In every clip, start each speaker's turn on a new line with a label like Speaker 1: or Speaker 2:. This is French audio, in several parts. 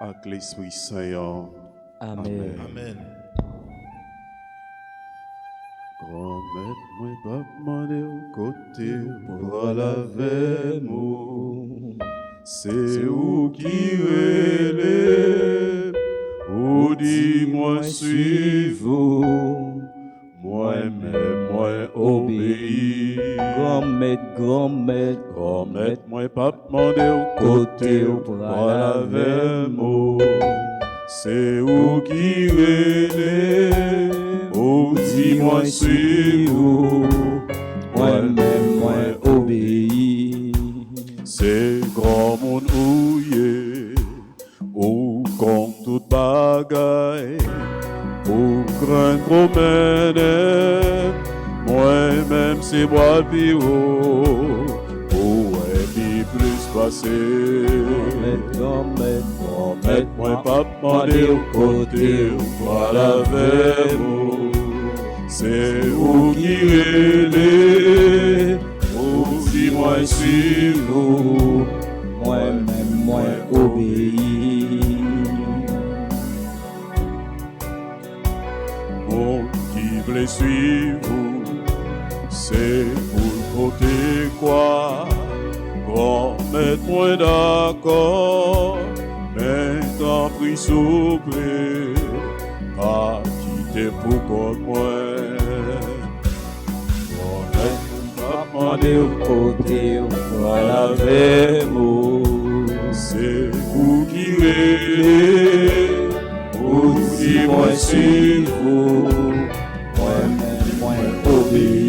Speaker 1: avec l'Esprit Saint.
Speaker 2: Amen.
Speaker 3: Amen.
Speaker 1: Grand-mère, moi, pas demandé au côté pour laver mou. C'est où qui relève, ou dis-moi suivez-vous. Moi-même, moi obéis.
Speaker 2: Grand-mère,
Speaker 1: Grand-mère, moi, pas demandé au côté pour laver mou. C'est où qui relève, ou dis-moi suivez-vous.
Speaker 2: moi-même, moi obéis.
Speaker 1: C'est grand monde ouillé, ou comme toute bagaille, ou grand promène, moi-même c'est moi piro, ou est plus passé.
Speaker 2: Grand-mère,
Speaker 1: Moi pas demander au côté, ou pas laver mot, c'est où qui relève, ou si moi suis vous.
Speaker 2: moi-même, moi obéis.
Speaker 1: Mon qui voulait suivre vous, c'est pour côté quoi, grand mettre-moi d'accord, mais t'en prie souple, pas quitter pour contre moi.
Speaker 2: Demandez au côté, voilà avec vous.
Speaker 1: C'est vous qui rêvez, vous si moi suis vous,
Speaker 2: Moi-même, moi obéis.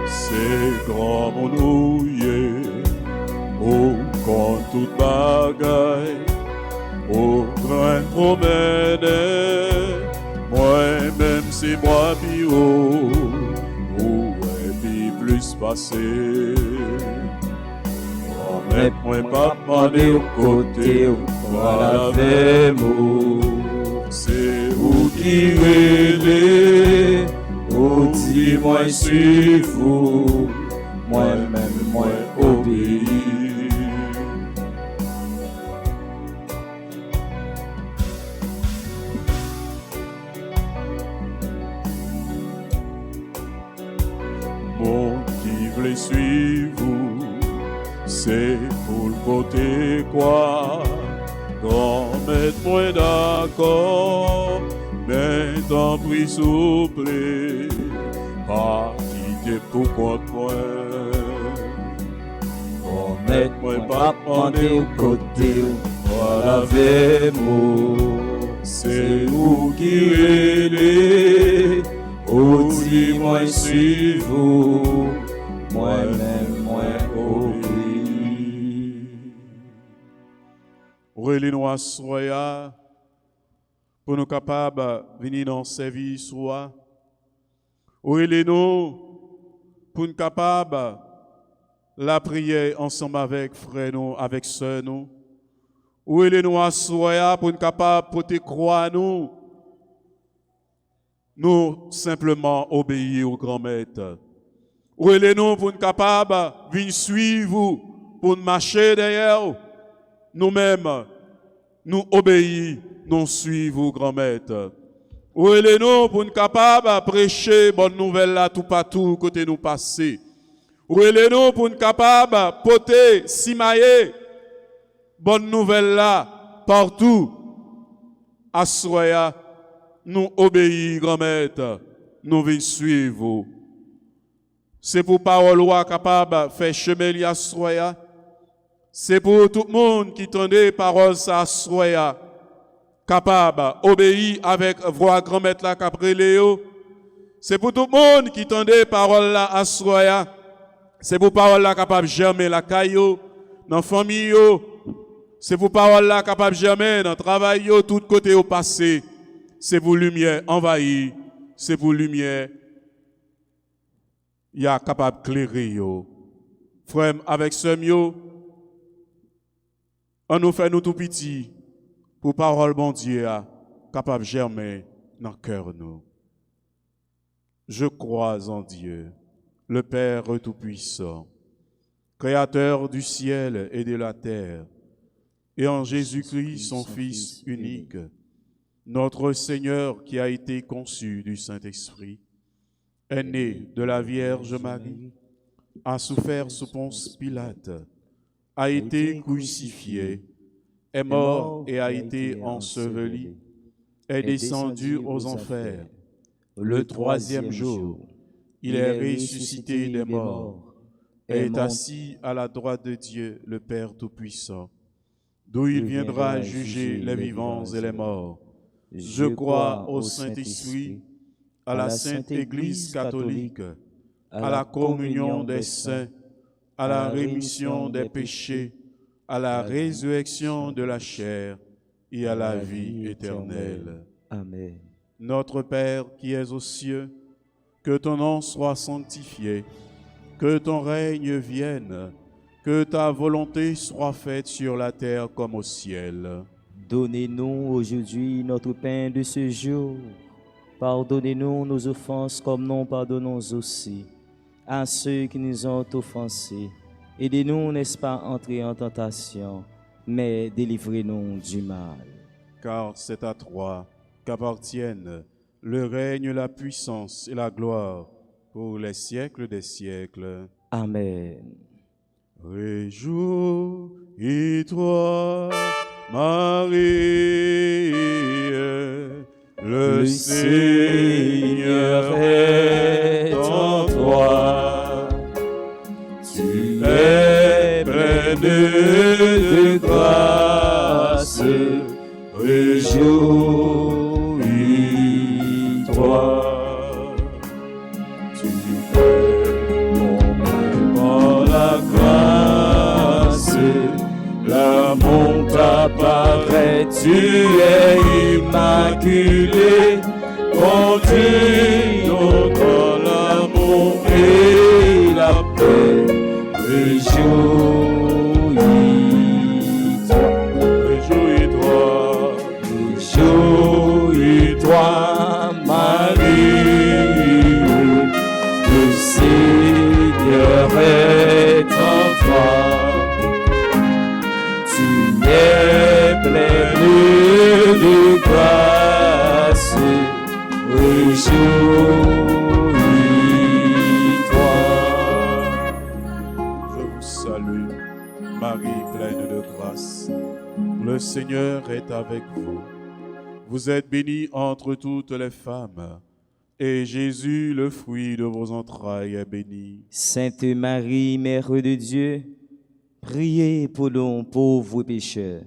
Speaker 1: c'est grand mon ouillé, au quand toute bagaille, au grand promène, moi-même c'est moi puis haut, ou puis plus passé. Moi pas demander au côté, voilà avec vous. C'est vous qui relève, ou dis-moi suis vous. Moi-même, moi obéis. Mon qui voulait suivre vous, c'est pour le côté quoi, grand mettre-moi d'accord, mais t'en prie souple, pas quitter pour contre moi. Grand mettre-moi pas demander au côté, voilà avec vous, c'est vous qui relève, au dis-moi suis-vous, moi-même, moi obéis. Relez-nous à soya pour nous capables de venir dans service soi. Relez-nous pour nous capables la prière ensemble avec frères nous, avec sœurs nous. Relez-nous à soya pour nous capables de croire nous. Nous simplement obéir au grand maître. Relez-nous pour nous capables de venir suivre, pour nous marcher derrière. Nous-mêmes, nous obéir, nous suivre au grand maître. Relez-nous pour nous capables de prêcher bonne nouvelle là tout partout côté nous passer. Relez-nous pour nous capables de porter, simailler bonne nouvelle là partout. Assoya, nous obéir, grand maître, nous venons suivre. C'est pour parole loi capable de faire chemin li assoya. C'est pour tout le monde qui tendait parole ça assoya. Capable d'obéir avec voix grand maître là qu'après Léo. C'est pour tout le monde qui tendait parole là assoya. C'est pour parole là capable de germer la caillou dans la famille. C'est pour parole là capable de germer dans le travail, tout côté au passé. C'est pour lumière envahie, c'est pour lumière il y a capable d'éclairer yo. Frère avec ce mieux, On nous fait nous tout petit pour parole bon Dieu capable de germer dans le cœur nous. Je crois en Dieu, le Père Tout-Puissant, Créateur du ciel et de la terre, et en Jésus-Christ, son Fils unique, notre Seigneur qui a été conçu du Saint-Esprit, est né de la Vierge Marie, a souffert sous Ponce Pilate, a été crucifié, est mort et a été enseveli, est descendu aux enfers. Le troisième jour, il est ressuscité des morts, est assis à la droite de Dieu, le Père Tout-Puissant, d'où il viendra juger les vivants et les morts. Je crois au Saint-Esprit, à la Sainte Église catholique, à la communion des saints, à la rémission des péchés, à la résurrection de la chair et à la vie éternelle.
Speaker 2: Amen.
Speaker 1: Notre Père qui es aux cieux, que ton nom soit sanctifié, que ton règne vienne, que ta volonté soit faite sur la terre comme au ciel.
Speaker 2: Donnez-nous aujourd'hui notre pain de ce jour. Pardonnez-nous nos offenses comme nous pardonnons aussi à ceux qui nous ont offensés. Aidez-nous, n'est-ce pas, entrer en tentation, mais délivrez-nous du mal.
Speaker 1: Car c'est à toi qu'appartiennent le règne, la puissance et la gloire pour les siècles des siècles.
Speaker 2: Amen.
Speaker 1: Réjouis-toi, Marie, le Seigneur est en toi. Tu es pleine de grâce, réjouis-toi. Tu es nommée par la grâce, l'amour t'apparaît, tu es immaculé, conduit dans l'amour et la paix. Réjouis-toi, réjouis-toi,
Speaker 2: Réjouis-toi, Marie, le Seigneur est en toi. Tu es pleine de grâce, réjouis-toi.
Speaker 1: Je vous salue, Marie pleine de grâce. Le Seigneur est avec vous. Vous êtes bénie entre toutes les femmes, et Jésus, le fruit de vos entrailles, est béni.
Speaker 2: Sainte Marie, Mère de Dieu, priez pour nous pauvres pécheurs,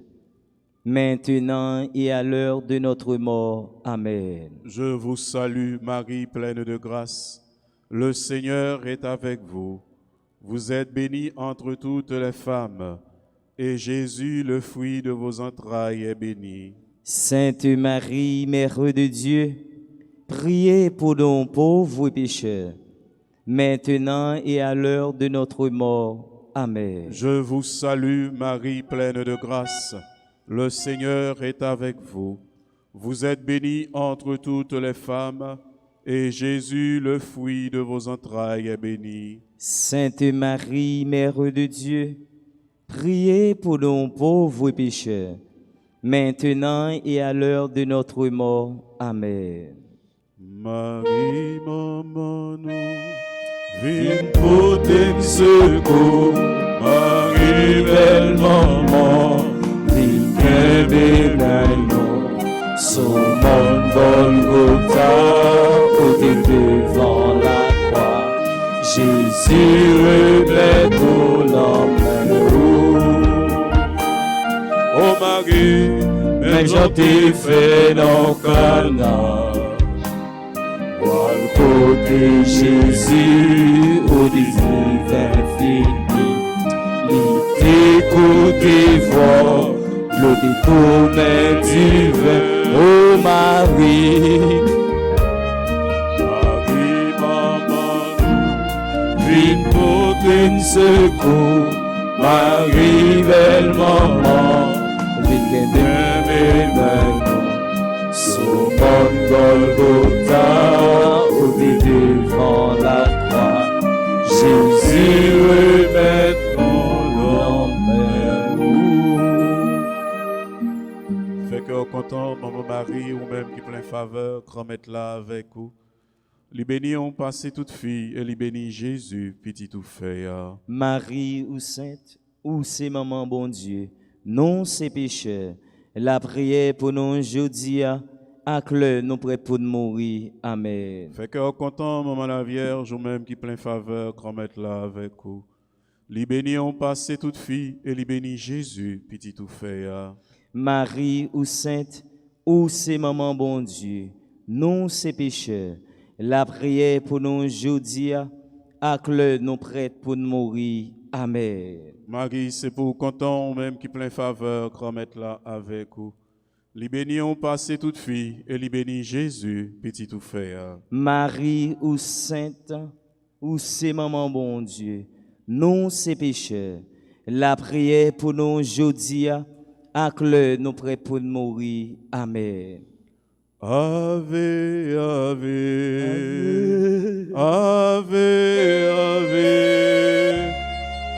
Speaker 2: maintenant et à l'heure de notre mort. Amen.
Speaker 1: Je vous salue, Marie pleine de grâce. Le Seigneur est avec vous. Vous êtes bénie entre toutes les femmes, et Jésus, le fruit de vos entrailles, est béni.
Speaker 2: Sainte Marie, Mère de Dieu, priez pour nous pauvres pécheurs, maintenant et à l'heure de notre mort. Amen.
Speaker 1: Je vous salue, Marie pleine de grâce. Le Seigneur est avec vous. Vous êtes bénie entre toutes les femmes, et Jésus, le fruit de vos entrailles, est béni.
Speaker 2: Sainte Marie, Mère de Dieu, priez pour nous pauvres pécheurs, maintenant et à l'heure de notre mort. Amen.
Speaker 1: Marie, maman, nous, viens porter secours. Marie, belle maman, viens bénir nous.
Speaker 2: Son monde Golgotha, côté devant la croix, Jésus replaît pour l'emmène.
Speaker 1: Oh Marie,
Speaker 2: même j'en t'ai fait dans Cana. Voir le côté Jésus au divin fini. L'écoute voix, l'eau détournée du vin. Oh Marie,
Speaker 1: Marie, maman,
Speaker 2: viens pour une secours. Marie, belle maman,
Speaker 1: et remettons l'homme. Fait que content, maman Marie, ou même qui plein faveur, grand-mère là avec vous. Li béni on passe toute fille, et li béni Jésus, petit tout fait.
Speaker 2: Marie ou sainte, ou c'est maman bon Dieu, non c'est pécheur. La prière pour nous aujourd'hui, à l'heure nous prêts pour mourir. Amen.
Speaker 1: Fait que content, maman la Vierge, ou même qui plein faveur, grand-mère là avec vous. Li béni on passe toute fille, et li béni Jésus, petit tout fait.
Speaker 2: Marie ou sainte, ou c'est maman bon Dieu, non c'est pécheur. La prière pour nous aujourd'hui, à l'heure nous prêts pour mourir. Amen.
Speaker 1: Marie, c'est pour content, ou même qui plein faveur, grand-mère là avec vous. Li béni on passe toute fille, et li béni Jésus, petit tout fait.
Speaker 2: Marie ou sainte, ou c'est maman bon Dieu, non c'est pécheur. La prière pour nous aujourd'hui, à l'heure nous prêts pour mourir. Amen.
Speaker 1: Ave, ave, ave, ave,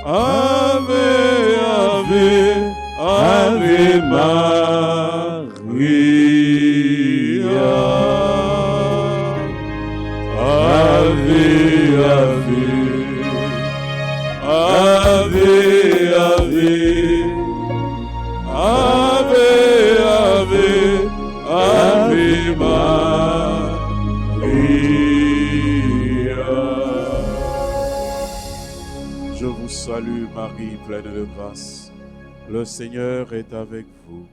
Speaker 1: ave, ave, ave Maria. Ave, ave, ave, ave, ave, ave Maria. Je vous salue Marie, pleine de grâce. Le Seigneur est avec vous.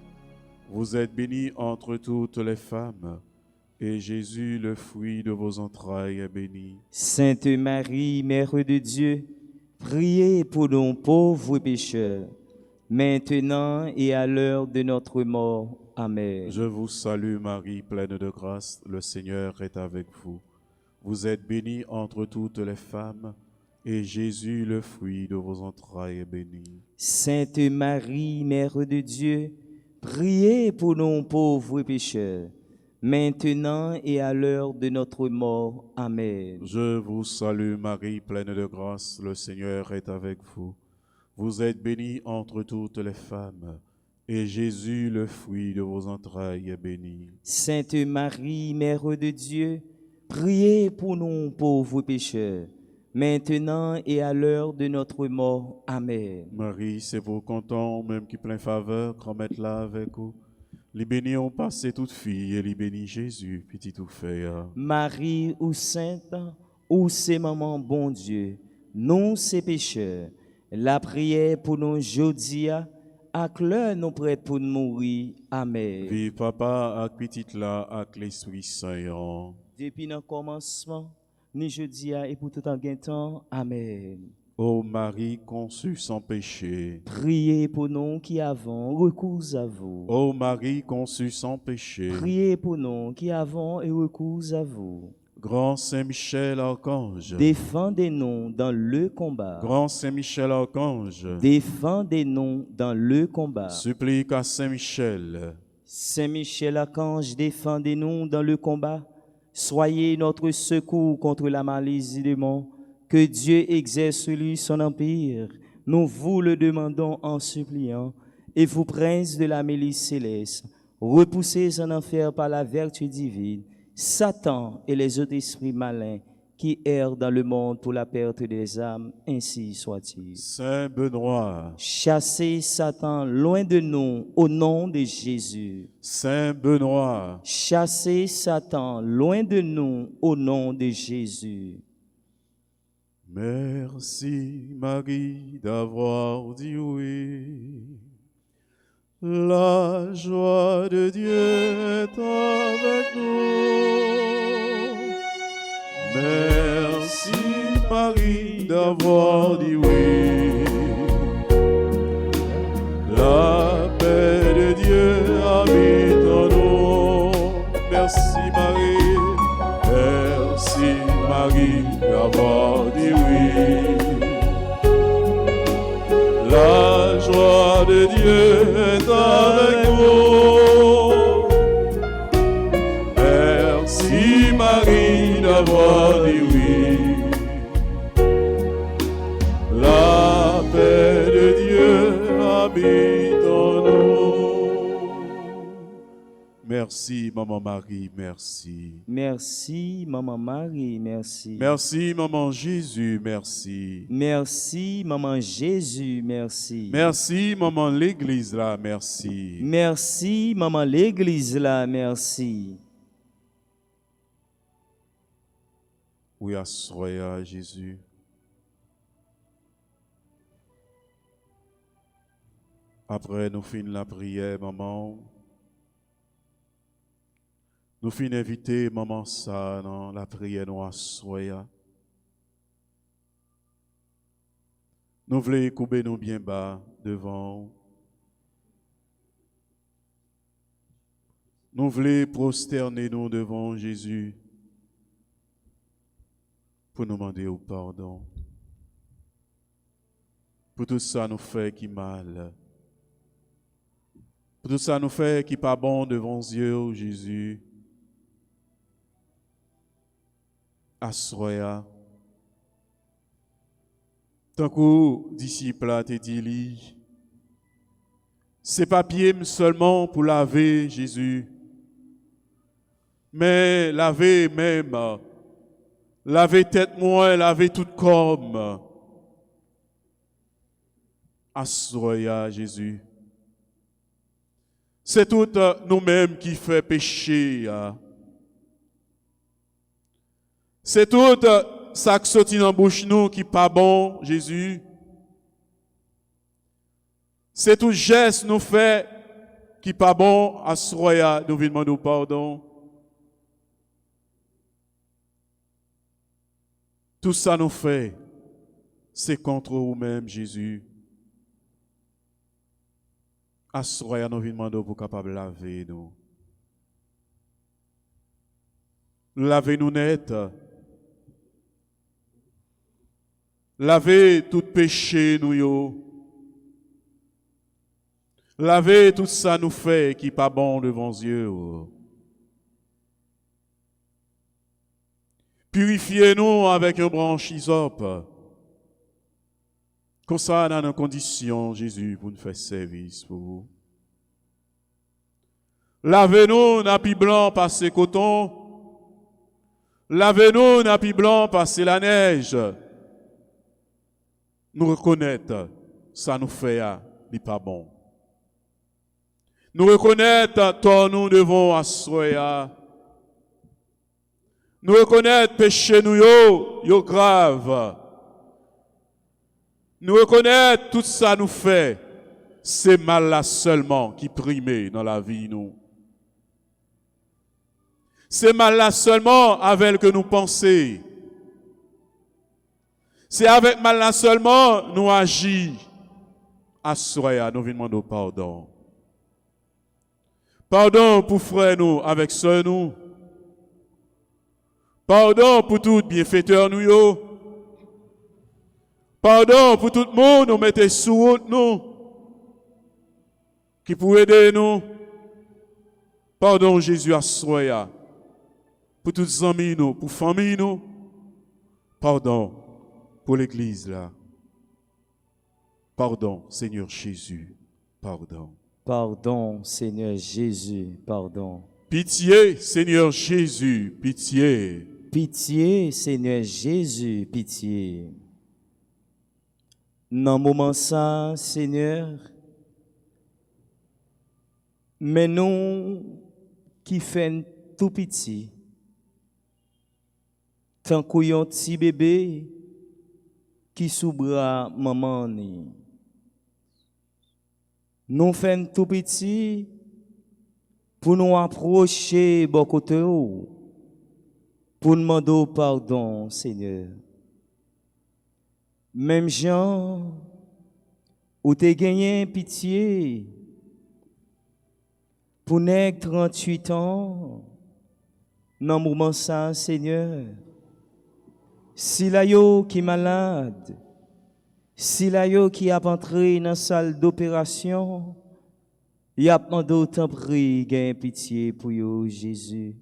Speaker 1: Vous êtes bénie entre toutes les femmes, et Jésus, le fruit de vos entrailles, est béni.
Speaker 2: Sainte Marie, Mère de Dieu, priez pour nous pauvres pécheurs, maintenant et à l'heure de notre mort. Amen.
Speaker 1: Je vous salue Marie, pleine de grâce, le Seigneur est avec vous. Vous êtes bénie entre toutes les femmes, et Jésus, le fruit de vos entrailles, est béni.
Speaker 2: Sainte Marie, Mère de Dieu, priez pour nous pauvres pécheurs, maintenant et à l'heure de notre mort. Amen.
Speaker 1: Je vous salue Marie, pleine de grâce, le Seigneur est avec vous. Vous êtes bénie entre toutes les femmes, et Jésus, le fruit de vos entrailles, est béni.
Speaker 2: Sainte Marie, Mère de Dieu, priez pour nous pauvres pécheurs, maintenant et à l'heure de notre mort. Amen.
Speaker 1: Marie, c'est pour content, même qui plein faveur, grand-mère là avec vous. Les bénis ont passé toute fille, et les bénis Jésus, petit tout fait.
Speaker 2: Marie ou sainte, ou c'est maman bon Dieu, non c'est pécheurs. La prière pour nous aujourd'hui, à l'heure nous prêts pour mourir. Amen.
Speaker 1: Vive papa, avec petite là, avec l'Esprit Saint.
Speaker 2: Depuis le commencement, ni jeudi et pour tout en temps. Amen.
Speaker 1: Ô Marie conçue sans péché,
Speaker 2: Priez pour nous qui avons recours à vous.
Speaker 1: ô Marie conçue sans péché,
Speaker 2: Priez pour nous qui avons et recours à vous.
Speaker 1: Grand Saint-Michel Archange,
Speaker 2: Défendez-nous dans le combat.
Speaker 1: Grand Saint-Michel Archange,
Speaker 2: Défendez-nous dans le combat.
Speaker 1: supplique à Saint-Michel,
Speaker 2: Saint-Michel Archange, défendez-nous dans le combat. Soyez notre secours contre la malice du démon. Que Dieu exerce lui son empire. Nous vous le demandons en suppliant. Et vous, prince de la milice céleste, repoussez en enfer par la vertu divine Satan et les autres esprits malins qui errent dans le monde pour la perte des âmes, ainsi soit-il.
Speaker 1: Saint Benoît,
Speaker 2: Chassez Satan loin de nous au nom de Jésus.
Speaker 1: Saint Benoît,
Speaker 2: Chassez Satan loin de nous au nom de Jésus.
Speaker 1: merci Marie d'avoir dit oui. La joie de Dieu est avec nous. Merci Marie d'avoir dit oui. La paix de Dieu habite en nous. Merci Marie, merci Marie d'avoir dit oui. La joie de Dieu est avec vous. Merci Marie d'avoir dit oui. habite en nous. Merci, Maman Marie, merci.
Speaker 2: Merci, Maman Marie, merci.
Speaker 1: Merci, Maman Jésus, merci.
Speaker 2: Merci, Maman Jésus, merci.
Speaker 1: Merci, Maman l'Église, là, merci.
Speaker 2: Merci, Maman l'Église, là, merci.
Speaker 1: Oui, assoya, Jésus. Après, nous finissons la prière, maman. Nous finissons inviter maman ça dans la prière, nous assoya. Nous voulons couper nous bien bas devant. Nous voulons prosterner nous devant Jésus pour nous demander au pardon. Pour tout ça nous fait qui mal. Pour tout ça nous fait qui pas bon devant Dieu, Jésus. Assoya. Tant que disciple a te dit, c'est pas pied seulement pour laver Jésus, mais laver même, laver tête moins, laver tout corps. Assoya Jésus. C'est tout nous-mêmes qui fait pécher. C'est tout ça qui sortit dans la bouche nous qui pas bon, Jésus. C'est tout geste nous fait qui pas bon, assoya, nous venons demander pardon. Tout ça nous fait, c'est contre vous-même, Jésus. Assoya, nous venons demander pour capable laver nous. Lavez-nous net. Lavez tout péché nous yo. Lavez tout ça nous fait qui pas bon devant Dieu. Purifiez-nous avec un branche hysope. Comme ça, dans nos conditions, Jésus, pour nous faire service pour vous. Lavez-nous napi blanc par ces cotons. Lavez-nous napi blanc par la neige. Nous reconnaître, ça nous fait, n'est pas bon. Nous reconnaître, toi nous devons assoya. Nous reconnaître, péché nous yo grave. Nous reconnaître, tout ça nous fait, c'est mal là seulement qui prime dans la vie nous. C'est mal là seulement avec que nous pensons. C'est avec mal là seulement nous agissons. Assoya, nous venons demander pardon. Pardon pour frère nous avec soeur nous. Pardon pour tout bienfaiteur nous yo. Pardon pour tout le monde nous mettez sous route nous. Qui pour aider nous. Pardon Jésus assoya. Pour tous les amis nous, pour famille nous. Pardon. Pour l'église là. Pardon, Seigneur Jésus. Pardon.
Speaker 2: Pardon, Seigneur Jésus, pardon.
Speaker 1: Pitié, Seigneur Jésus, pitié.
Speaker 2: Pitié, Seigneur Jésus, pitié. Dans le moment ça, Seigneur, mais nous qui faisons tout petit, tant qu'on petit bébé, qui sous bras maman ni. Nous faisons tout petit pour nous approcher beaucoup de vous, pour demander pardon, Seigneur. Même Jean, où tu as gagné pitié pour nèg 38 ans, dans le moment ça, Seigneur. Si la yo qui est malade, si la yo qui a entré dans la salle d'opération, y a demandé autant pris, gain pitié pour yo, Jésus.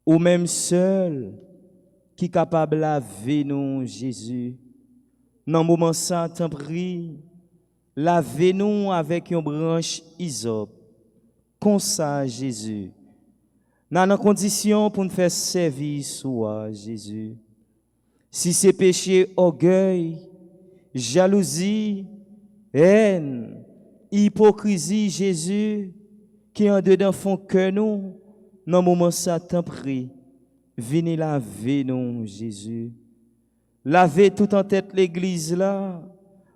Speaker 2: Ou même seul qui est capable de laver nous, Jésus. Dans le moment ça, t'en prie, lavez-nous avec une branche hysope. Comme ça, Jésus. Dans nos conditions pour nous faire service, soit Jésus. Si c'est péché, orgueil, jalousie, haine, hypocrisie, Jésus, qui en dedans font que nous, dans le moment ça t'en prie, venez laver nous, Jésus. Lavez tout en tête l'église là,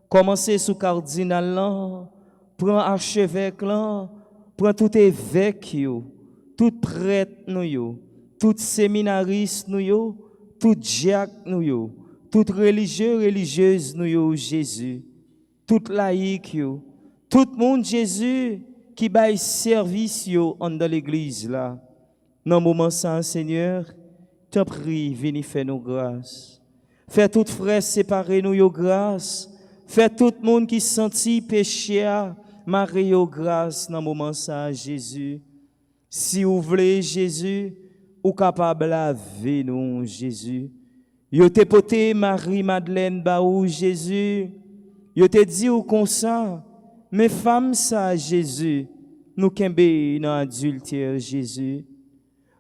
Speaker 2: commencez sous cardinal là, prends archevêque là, prends tout évêque yo, tout prêtre nous yo, tout séminariste nous yo, tout diacre nous yo, tout religieux religieuse nous yo, Jésus, tout laïque yo, tout monde Jésus qui baille service yo dans l'église là. Dans le moment ça, Seigneur, t'en prie, venez faire nos grâces. Fais tout frère séparer nous yo grâce. Fais tout le monde qui sentit péché à marrer yo grâce dans le moment ça, Jésus. Si vous voulez Jésus, ou capable laver nous, Jésus. Yo te poté Marie-Madeleine baou, Jésus. Yo te dit ou comme ça, mais femme ça, Jésus, nous kembe dans adultère, Jésus.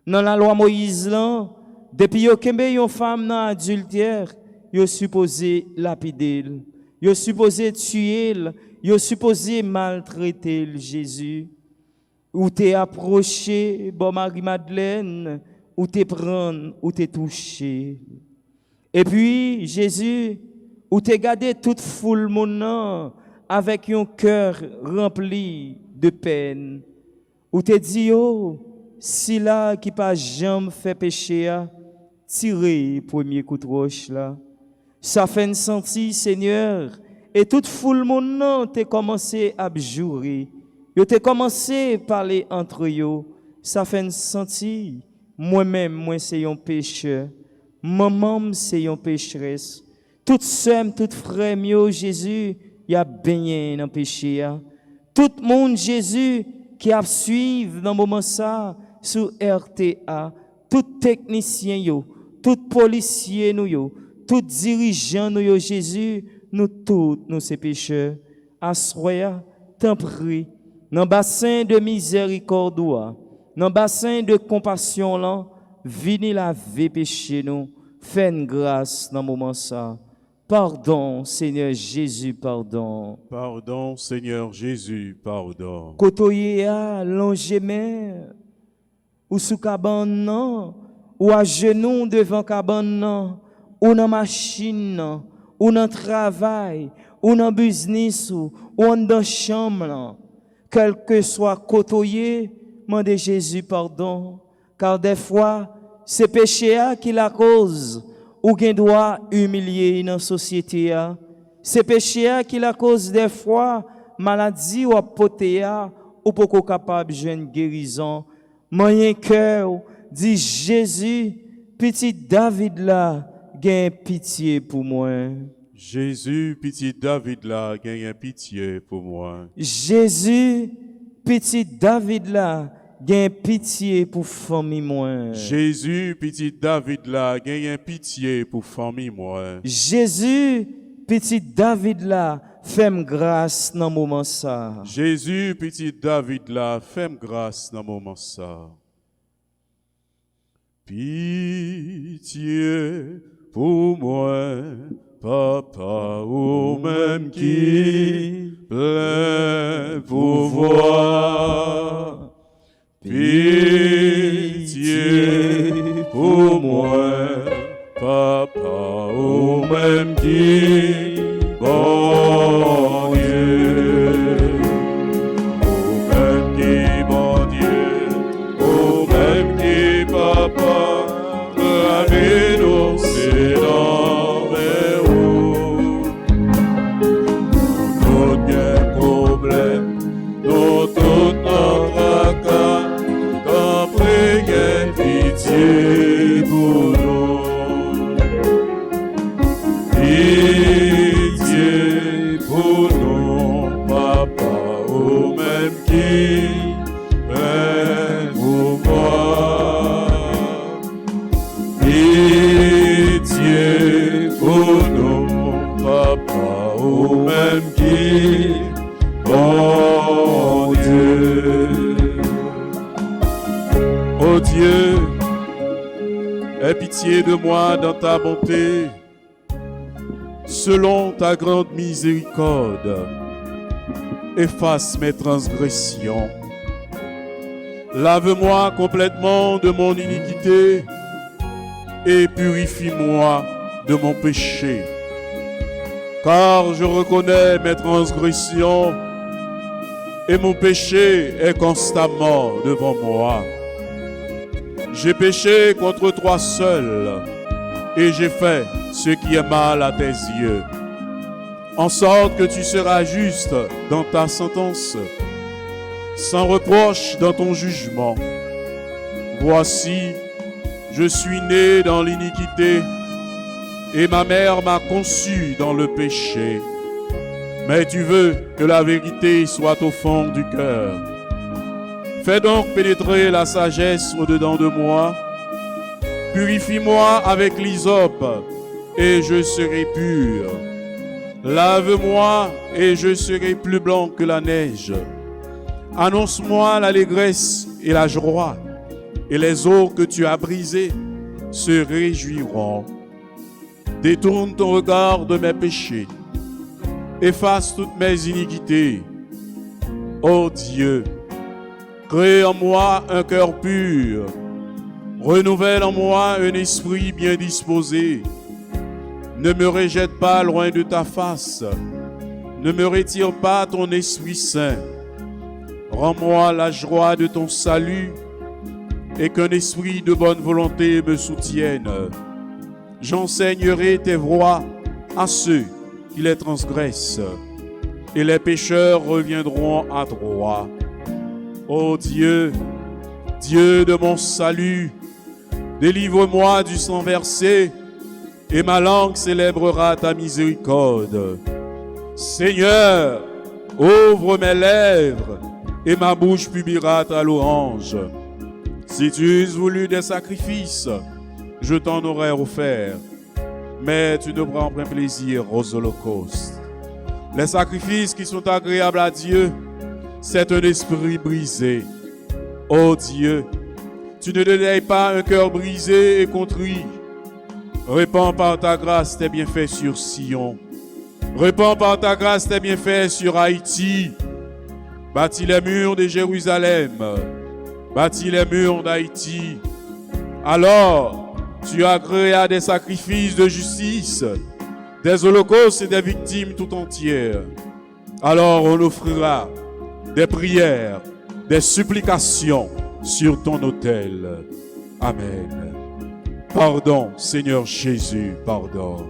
Speaker 2: Dans la loi Moïse là, depuis yo kembe yon femme dans adultère, yo supposé lapider, yo supposé tuer, yo supposé maltraiter Jésus. Ou t'es approché, bon Marie-Madeleine, ou t'es prendre, ou t'es touché. Et puis Jésus, ou t'es gardé toute foule mon avec un cœur rempli de peine. Ou t'es dit oh, si là qui pas jamais fait péché, tirez premier coup de roche là. Ça fait une senti, Seigneur, et toute foule mon nom t'es commencé à jurer. Yo t'es commencé à parler entre eux. Ça fait une senti, moi-même, moi c'est un pécheur. Maman c'est un pécheresse. Toute sœur, toute frère, Jésus, y a baigné dans le péché. Tout le monde, Jésus, qui a suivi dans le moment ça, sur RTA, tout technicien, yo, tout policier, nous, tout dirigeant, nous, Jésus, nous tous, nous, ces pécheurs. Assoya, t'en prie, dans le bassin de miséricorde, dans le bassin de compassion, là, venez laver péché, nous, fais une grâce dans le moment ça. Pardon, Seigneur Jésus, pardon.
Speaker 1: Pardon, Seigneur Jésus, pardon.
Speaker 2: Kotoye a longemer, ou sous cabane non, ou à genoux devant cabane non, ou dans machine non, ou dans travail, ou dans business ou dans chambre. Quel que soit kotoye, demandez Jésus pardon, car des fois c'est péché qui la cause. Ou gen doit humilier dans la société. C'est péché qui la cause des fois, maladie ou apoté ou pas capable de jeune guérison. Moyen cœur, dit Jésus, petit David là, gagne pitié pour moi.
Speaker 1: Jésus, petit David là, gagne pitié pour moi.
Speaker 2: Jésus, petit David là, gagne pitié pour famille moi.
Speaker 1: Jésus, petit David là, gagne pitié pour famille moi.
Speaker 2: Jésus, petit David là, fais-moi grâce dans le moment ça.
Speaker 1: Jésus, petit David là, fais-moi grâce dans le moment ça. Pitié pour moi, papa, ou même qui plein pouvoir. Pitié pour moi, papa, ou même qui, bon Dieu, ou même qui, bon Dieu, ou même qui, papa, ramène-nous, c'est dans mes roues. Tout bien problème, tout notre cas, pitié pour nous, pitié pour nous, papa, ou même qui est pour moi, pitié pour nous, papa, ou même qui Oh Dieu, oh Dieu, aie pitié de moi dans ta bonté, selon ta grande miséricorde. Efface mes transgressions. Lave-moi complètement de mon iniquité et purifie-moi de mon péché. Car je reconnais mes transgressions et mon péché est constamment devant moi. J'ai péché contre toi seul et j'ai fait ce qui est mal à tes yeux, en sorte que tu seras juste dans ta sentence, sans reproche dans ton jugement. Voici, je suis né dans l'iniquité et ma mère m'a conçu dans le péché. Mais tu veux que la vérité soit au fond du cœur. Fais donc pénétrer la sagesse au-dedans de moi. Purifie-moi avec l'hysope et je serai pur. Lave-moi et je serai plus blanc que la neige. Annonce-moi l'allégresse et la joie, et les eaux que tu as brisées se réjouiront. Détourne ton regard de mes péchés. Efface toutes mes iniquités. Ô Dieu, crée en moi un cœur pur. Renouvelle en moi un esprit bien disposé. Ne me rejette pas loin de ta face. Ne me retire pas ton Esprit Saint. Rends-moi la joie de ton salut et qu'un esprit de bonne volonté me soutienne. J'enseignerai tes voies à ceux qui les transgressent et les pécheurs reviendront à droit. Ô Dieu, Dieu de mon salut, délivre-moi du sang versé et ma langue célébrera ta miséricorde. Seigneur, ouvre mes lèvres et ma bouche publiera ta louange. Si tu eusses voulu des sacrifices, je t'en aurais offert, mais tu ne prends pas plaisir aux holocaustes. Les sacrifices qui sont agréables à Dieu, c'est un esprit brisé. Ô Dieu, tu ne dédaignes pas un cœur brisé et contrit. Répands par ta grâce tes bienfaits sur Sion. Répands par ta grâce tes bienfaits sur Haïti. Bâtis les murs de Jérusalem. Bâtis les murs d'Haïti. Alors, tu agréas des sacrifices de justice, des holocaustes et des victimes tout entières. Alors on offrira des prières, des supplications sur ton autel. Amen. Pardon, Seigneur Jésus, pardon.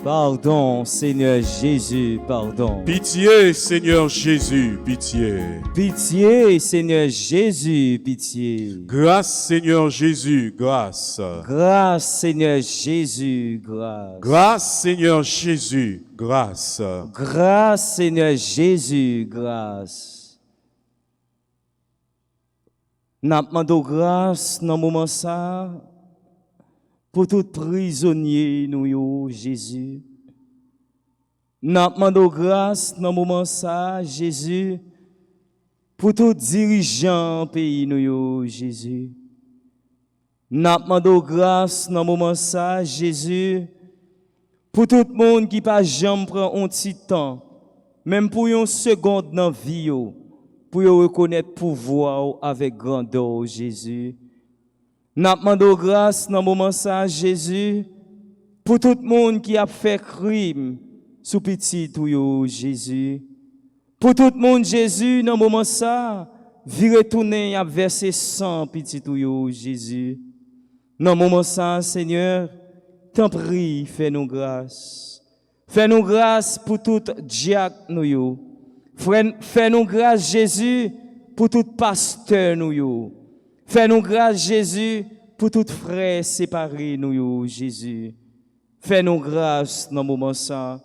Speaker 2: Pardon, Seigneur Jésus, pardon.
Speaker 1: Pitié, Seigneur Jésus, pitié.
Speaker 2: Pitié, Seigneur Jésus, pitié.
Speaker 1: Grâce, Seigneur Jésus, grâce.
Speaker 2: Grâce, Seigneur Jésus, grâce.
Speaker 1: Grâce, Seigneur Jésus, grâce.
Speaker 2: Grâce, Seigneur Jésus, grâce. N'a demandé grâce dans le moment ça pour tout prisonnier nous yo Jésus. N'a demandé grâce dans le moment ça Jésus pour tout dirigeant pays nous yo Jésus. N'a demandé grâce dans le moment ça Jésus pour tout le monde qui pas jamais prend un petit temps même pour une seconde dans vie yo, pour reconnaître pouvoir avec grandeur Jésus. N'a demandé grâce dans le moment ça Jésus pour tout le monde qui a fait crime sous petit ou Jésus. Pour tout le monde Jésus dans le moment ça vi retourner à verser sang petit ou Jésus. Dans le moment ça Seigneur, t'en prie, fais-nous grâce. Fais-nous grâce pour tout diacre nous yo. Fais-nous grâce Jésus pour tout pasteur nous yo. Fais-nous grâce, Jésus, pour tout frère séparé, nous, Jésus. Fais-nous grâce dans le moment ça.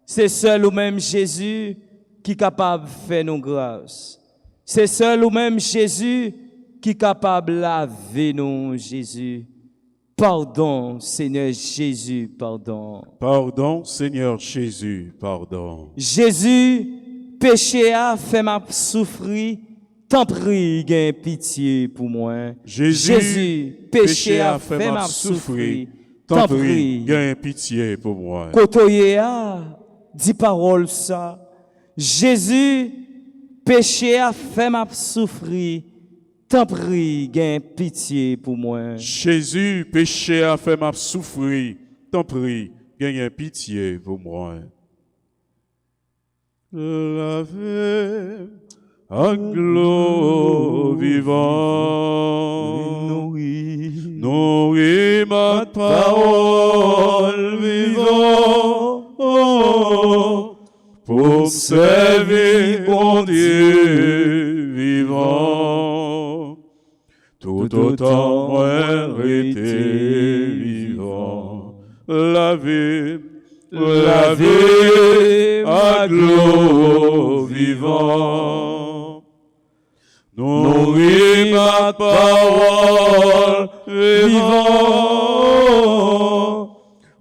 Speaker 2: C'est seul ou même Jésus qui est capable de faire nous grâce. C'est seul ou même Jésus qui est capable de laver nous, Jésus. Pardon, Seigneur Jésus, pardon.
Speaker 1: Pardon, Seigneur Jésus, pardon.
Speaker 2: Jésus, péché a fait m'a souffrir, tant prie, gain pitié pour moi.
Speaker 1: Jésus,
Speaker 2: péché a fait m'a souffrir, tant prie,
Speaker 1: gain pitié pour moi.
Speaker 2: Kotoye a dit parole ça. Jésus, péché a fait m'a souffrir, tant prie, gain pitié pour moi.
Speaker 1: Jésus, péché a fait m'a souffrir, tant prie, gain pitié pour moi. Lavé à l'eau vivante, nourris ma parole vivante, pour servir mon Dieu vivant. Tout autant moi été vivant, lavé à l'eau vivant. Nourris ma parole vivant,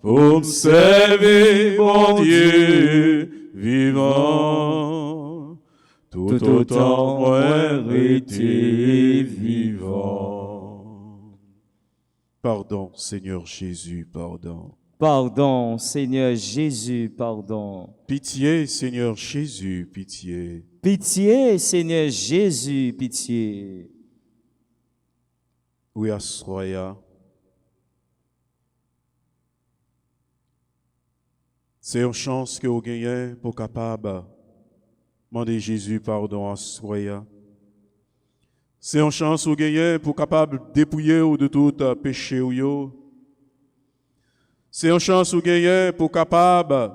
Speaker 1: pour me servir mon Dieu vivant. Tout autant moi été vivant. Pardon, Seigneur Jésus, pardon.
Speaker 2: Pardon, Seigneur Jésus, pardon.
Speaker 1: Pitié, Seigneur Jésus, pitié.
Speaker 2: Pitié, Seigneur Jésus, pitié.
Speaker 1: Oui, assoya. C'est une chance que vous gagnez pour capable demander Jésus pardon, assoya. C'est une chance que vous gagnez pour capable dépouiller de tout péché ou yo. C'est une chance que vous gagnez pour capable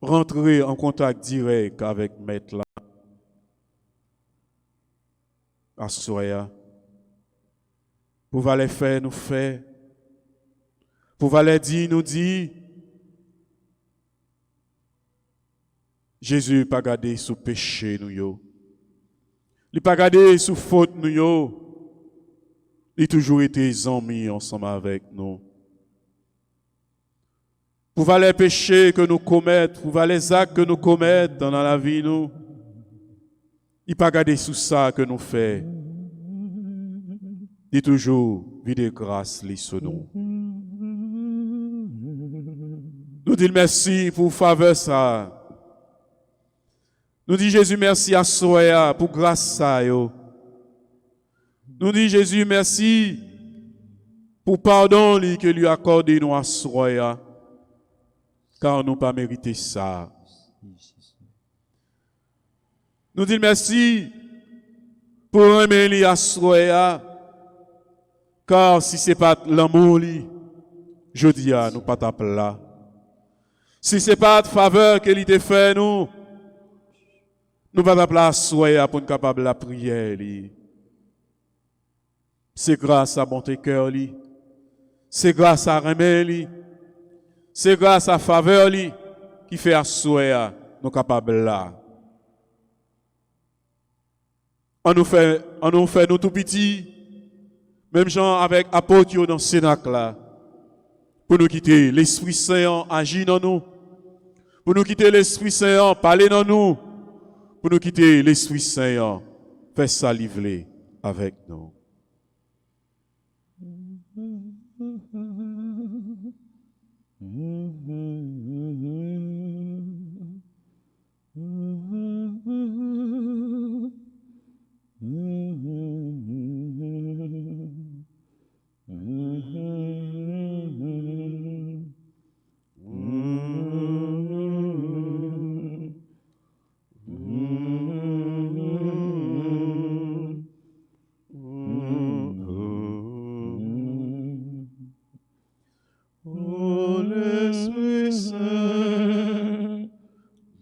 Speaker 1: rentrer en contact direct avec Maître là. Assoya. Pour valer faire, nous faire. Pour valer dire, nous dire. Jésus pas gardé sous péché nous yo. Il pas gardé sous faute nous yo. Il a toujours été amis ensemble avec nous. Pour voir les péchés que nous commettons, pour voir les actes que nous commettons dans la vie nous. Il pas gardé sous ça que nous faisons. Il toujours vide grâce sur nous. Nous disons merci pour faveur ça. Nous disons Jésus merci à soi pour grâce ça yo. Nous disons Jésus merci pour pardon que lui accordé nous à soi car nous pas mérité ça. Nous disons merci pour aimer lui à soi car si c'est pas l'amour lui je dis à nous pas tape là. Si c'est pas de faveur que lui te fait nous pas d'appeler à soi pour être capable de la prière. C'est grâce à bon cœur. C'est grâce à remède. C'est grâce à faveur qui fait à soi nous capables là. On nous fait nous tout petits, même gens avec apôtres dans le Cénacle là, pour nous quitter l'Esprit Saint agir dans nous, pour nous quitter l'Esprit Saint parler dans nous. Pour nous quitter l'Esprit Saint, fais ça livrer avec nous.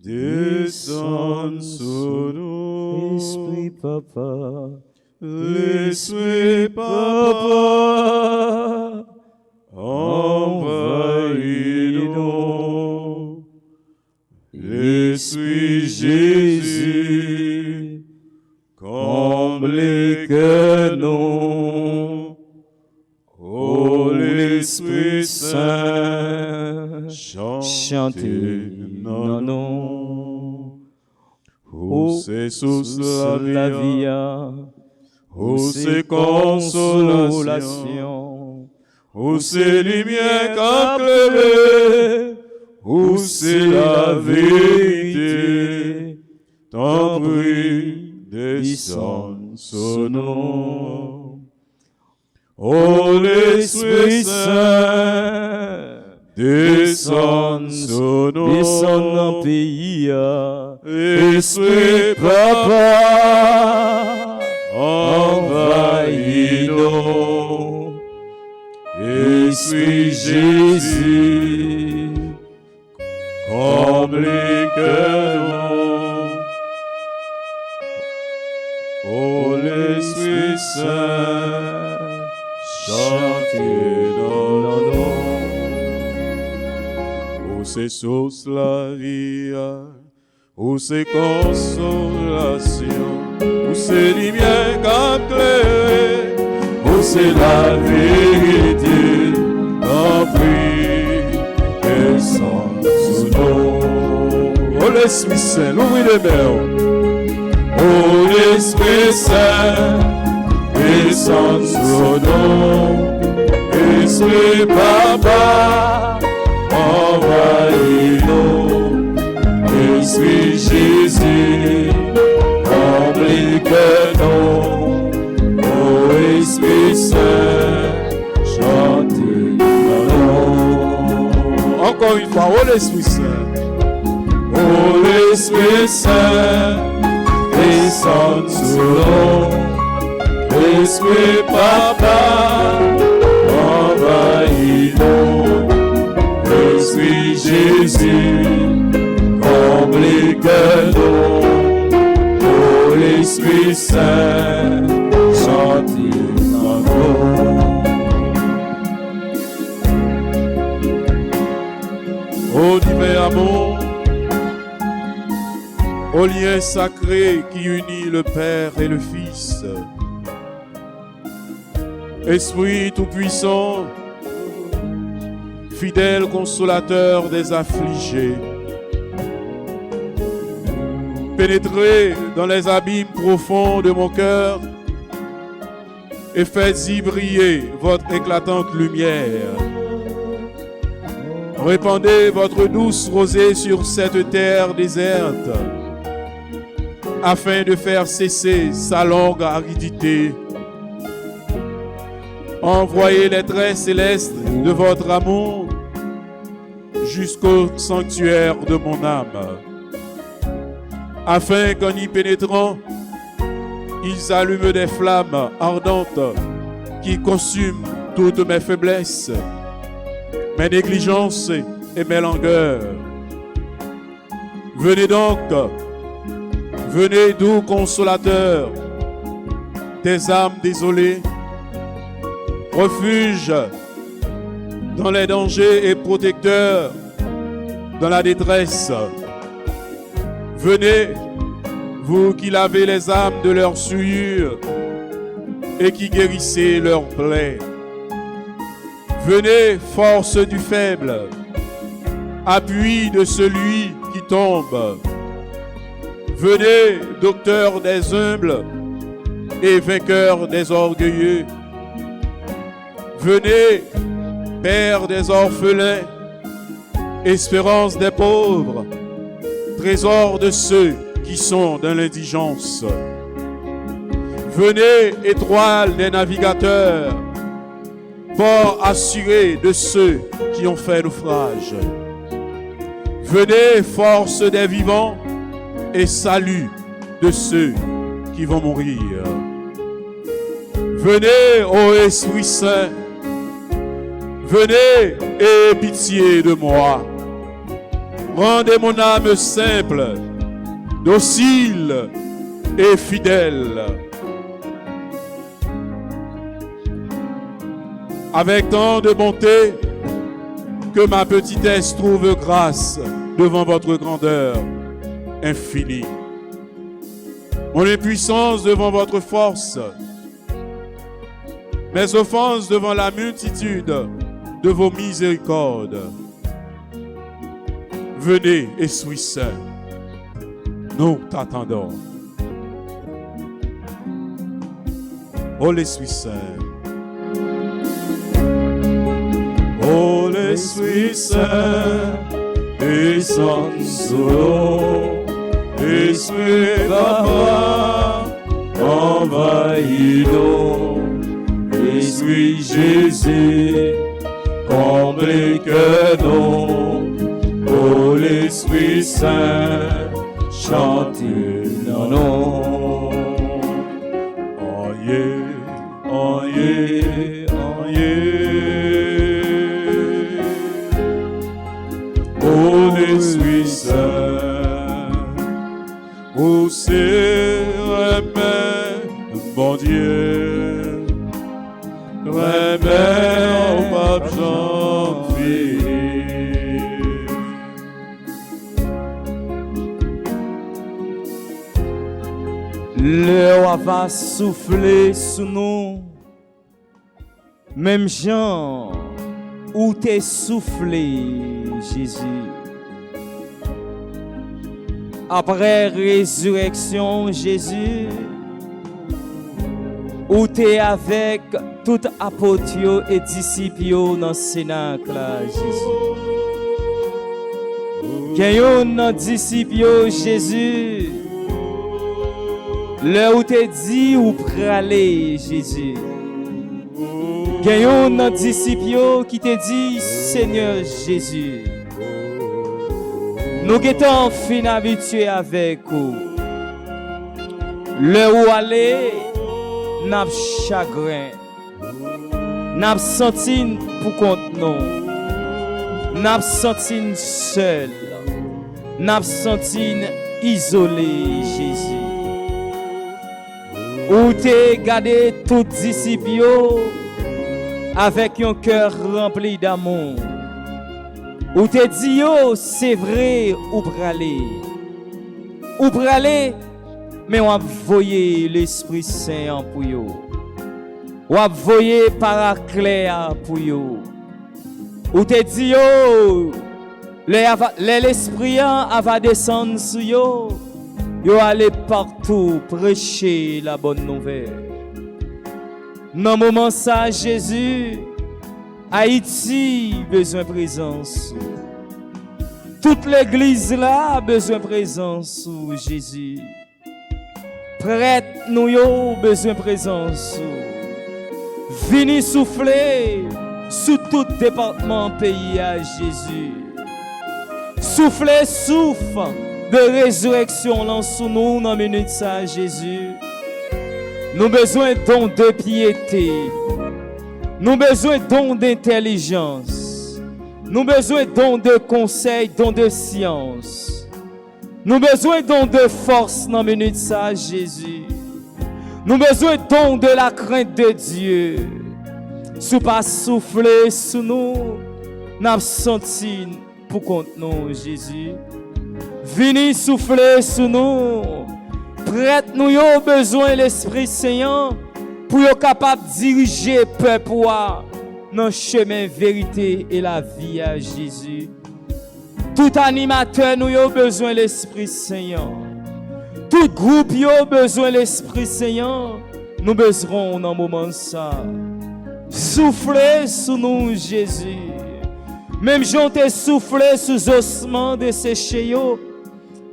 Speaker 1: Descends sur nous,
Speaker 2: Esprit Papa,
Speaker 1: l'Esprit Papa, envahis-nous, l'Esprit Jésus, comble que nous, ô l'Esprit Saint, chantez dans nous. Où c'est source la vie, où c'est consolation, où c'est lumière qu'éclairée, où c'est la vérité. Ton bruit descend sur nous. Oh, l'Esprit Saint, descend sur nous.
Speaker 2: Descend dans le pays.
Speaker 1: Esprit Papa, envahis-nous. Esprit Jésus, comble-nous. Oh, l'Esprit Saint, chantez dans nous. Oh, c'est source la vie, où c'est consolation, où c'est lumière qu'éclairée, où c'est la vérité, en prie, descend sous nous. Oh, l'Esprit Saint, l'ouvre les mers. Oh, l'Esprit Saint, descend sur nous. Esprit Papa, envahis-nous. Esprit Jésus, comble-nous. Oh, Esprit Saint, chante-nous. Encore une fois, oh l'Esprit Saint. Oh, l'Esprit Saint, descend sur nous. Esprit Papa, envahis-nous. Esprit Jésus, comble-nous. Oh, l'Esprit Saint, chantez-nous. Oh, divin amour, au lien sacré qui unit le Père et le Fils. Esprit tout-puissant, fidèle consolateur des affligés, pénétrez dans les abîmes profonds de mon cœur et faites-y briller votre éclatante lumière. Répandez votre douce rosée sur cette terre déserte, afin de faire cesser sa longue aridité. Envoyez les traits célestes de votre amour jusqu'au sanctuaire de mon âme, afin qu'en y pénétrant, ils allument des flammes ardentes qui consument toutes mes faiblesses, mes négligences et mes langueurs. Venez donc, venez doux consolateur des âmes désolées, refuge dans les dangers et protecteur dans la détresse. Venez, vous qui lavez les âmes de leurs souillures et qui guérissez leurs plaies. Venez, force du faible, appui de celui qui tombe. Venez, docteur des humbles et vainqueur des orgueilleux. Venez, Père des orphelins, espérance des pauvres, trésor de ceux qui sont dans l'indigence. Venez, étoile des navigateurs, port assuré de ceux qui ont fait naufrage. Venez, force des vivants, et salut de ceux qui vont mourir. Venez, ô Esprit Saint, venez et pitié de moi. Rendez mon âme simple, docile et fidèle. Avec tant de bonté que ma petitesse trouve grâce devant votre grandeur infinie. Mon impuissance devant votre force, mes offenses devant la multitude de vos miséricordes. Venez, Esprit Saint, Nous t'attendons. Oh l'Esprit Saint. Oh l'Esprit Saint, descends sur nous. Esprit Papa, envahis-nous. Esprit Jésus, comble-nous. Oh l'Esprit Saint, chante dans nous. Oh yeah, oh yeah, oh yeah. Oh l'Esprit Saint, oh c'est remède, bon Dieu, remède au pape Jean-Philippe.
Speaker 2: L'heure va souffler sous nous, même Jean, où t'es soufflé, Jésus. Après résurrection, Jésus, où t'es avec tout apôtre et disciples dans le cénacle, Jésus. Gagnons dans disciples, Jésus. Là où t'es dit ou praler, Jésus. Gagnons dans disciples qui te dit, Seigneur Jésus. Nous étions fin habitués avec vous. Là où aller, n'a chagrin. N'a senti pour compte nous. N'a senti seul. N'a senti isolé, Jésus. Où t'es gardé tous disciples avec un cœur rempli d'amour. Où t'es dit c'est vrai ou praler. Ou praler, mais on a voyé l'Esprit Saint pour vous. On a voyé Paraclet pour vous. Où t'es dit l'Esprit va descendre sur vous. Yo allez partout prêcher la bonne nouvelle. Dans le moment ça, Jésus, Haïti besoin de présence. Toute l'église là a besoin de présence, Jésus. Prête nous yo besoin de présence. Venez souffler sous tout département pays à Jésus. Soufflez, souffle de résurrection là sous nous dans minute ça Jésus. Nous besoin don de piété. Nous besoin don d'intelligence. Nous besoin don de conseil, don de science. Nous besoin don de force dans minute ça Jésus. Nous besoin don de la crainte de Dieu. Sous pas souffler sous nous, n'a senti pour compte nous Jésus. Venez souffler sur nous. Prête-nous au besoin l'Esprit Saint pour être capable de diriger le peuple dans le chemin vérité et la vie à Jésus. Tout animateur nous a besoin l'Esprit Saint. Tout groupe a besoin l'Esprit Saint. Nous besoin dans le moment ça. Soufflez sur nous Jésus. Même Jean t'es soufflé sous ossements de séché.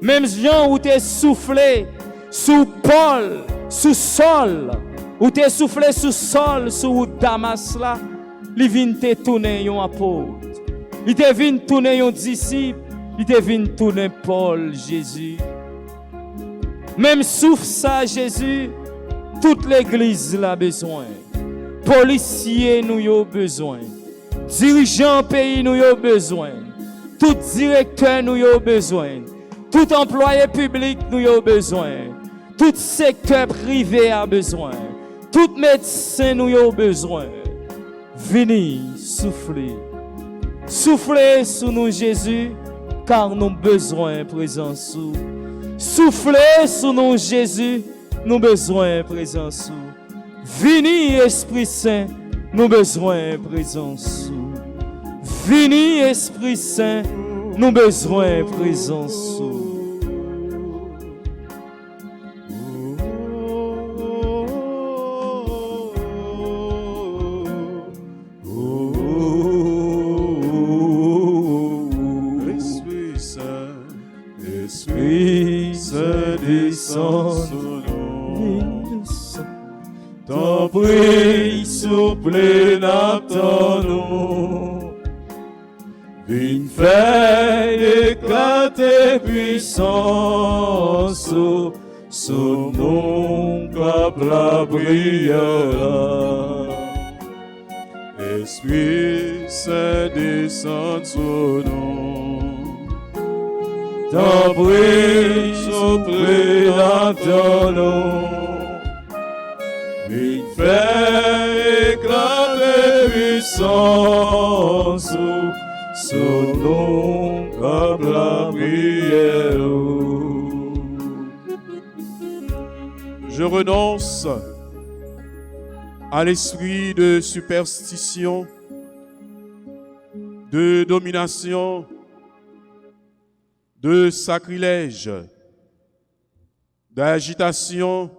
Speaker 2: Même Jean où t'es soufflé sous Paul, sous Saul, où t'es soufflé sous Saul, sous Damas là, il vient te tourner un apôtre. Il te vient tourner un disciple, il te vient tourner Paul, Jésus. Même souffle ça, Jésus, toute l'église l'a besoin. Policiers nous y besoin. Dirigeants pays nous y besoin. Tout directeur nous y besoin. Tout employé public nous a besoin. Tout secteur privé a besoin. Tout médecin nous a besoin. Venez souffler. Soufflez sur nous Jésus, car nous avons besoin de présence. Soufflez sur nous Jésus, nous avons besoin de présence. Venez Esprit Saint, nous avons besoin de présence. Venez Esprit Saint, nous avons besoin de présence.
Speaker 1: nous. Ton prix souple n'attend nous. Vine fait éclater puissance sous mon cap la prière. Esprit Saint descend sur nous. Ton prix souple n'attend nous. Vine fait éclater puissance sous nous comme la prière. Je renonce à l'esprit de superstition, de domination, de sacrilège, d'agitation,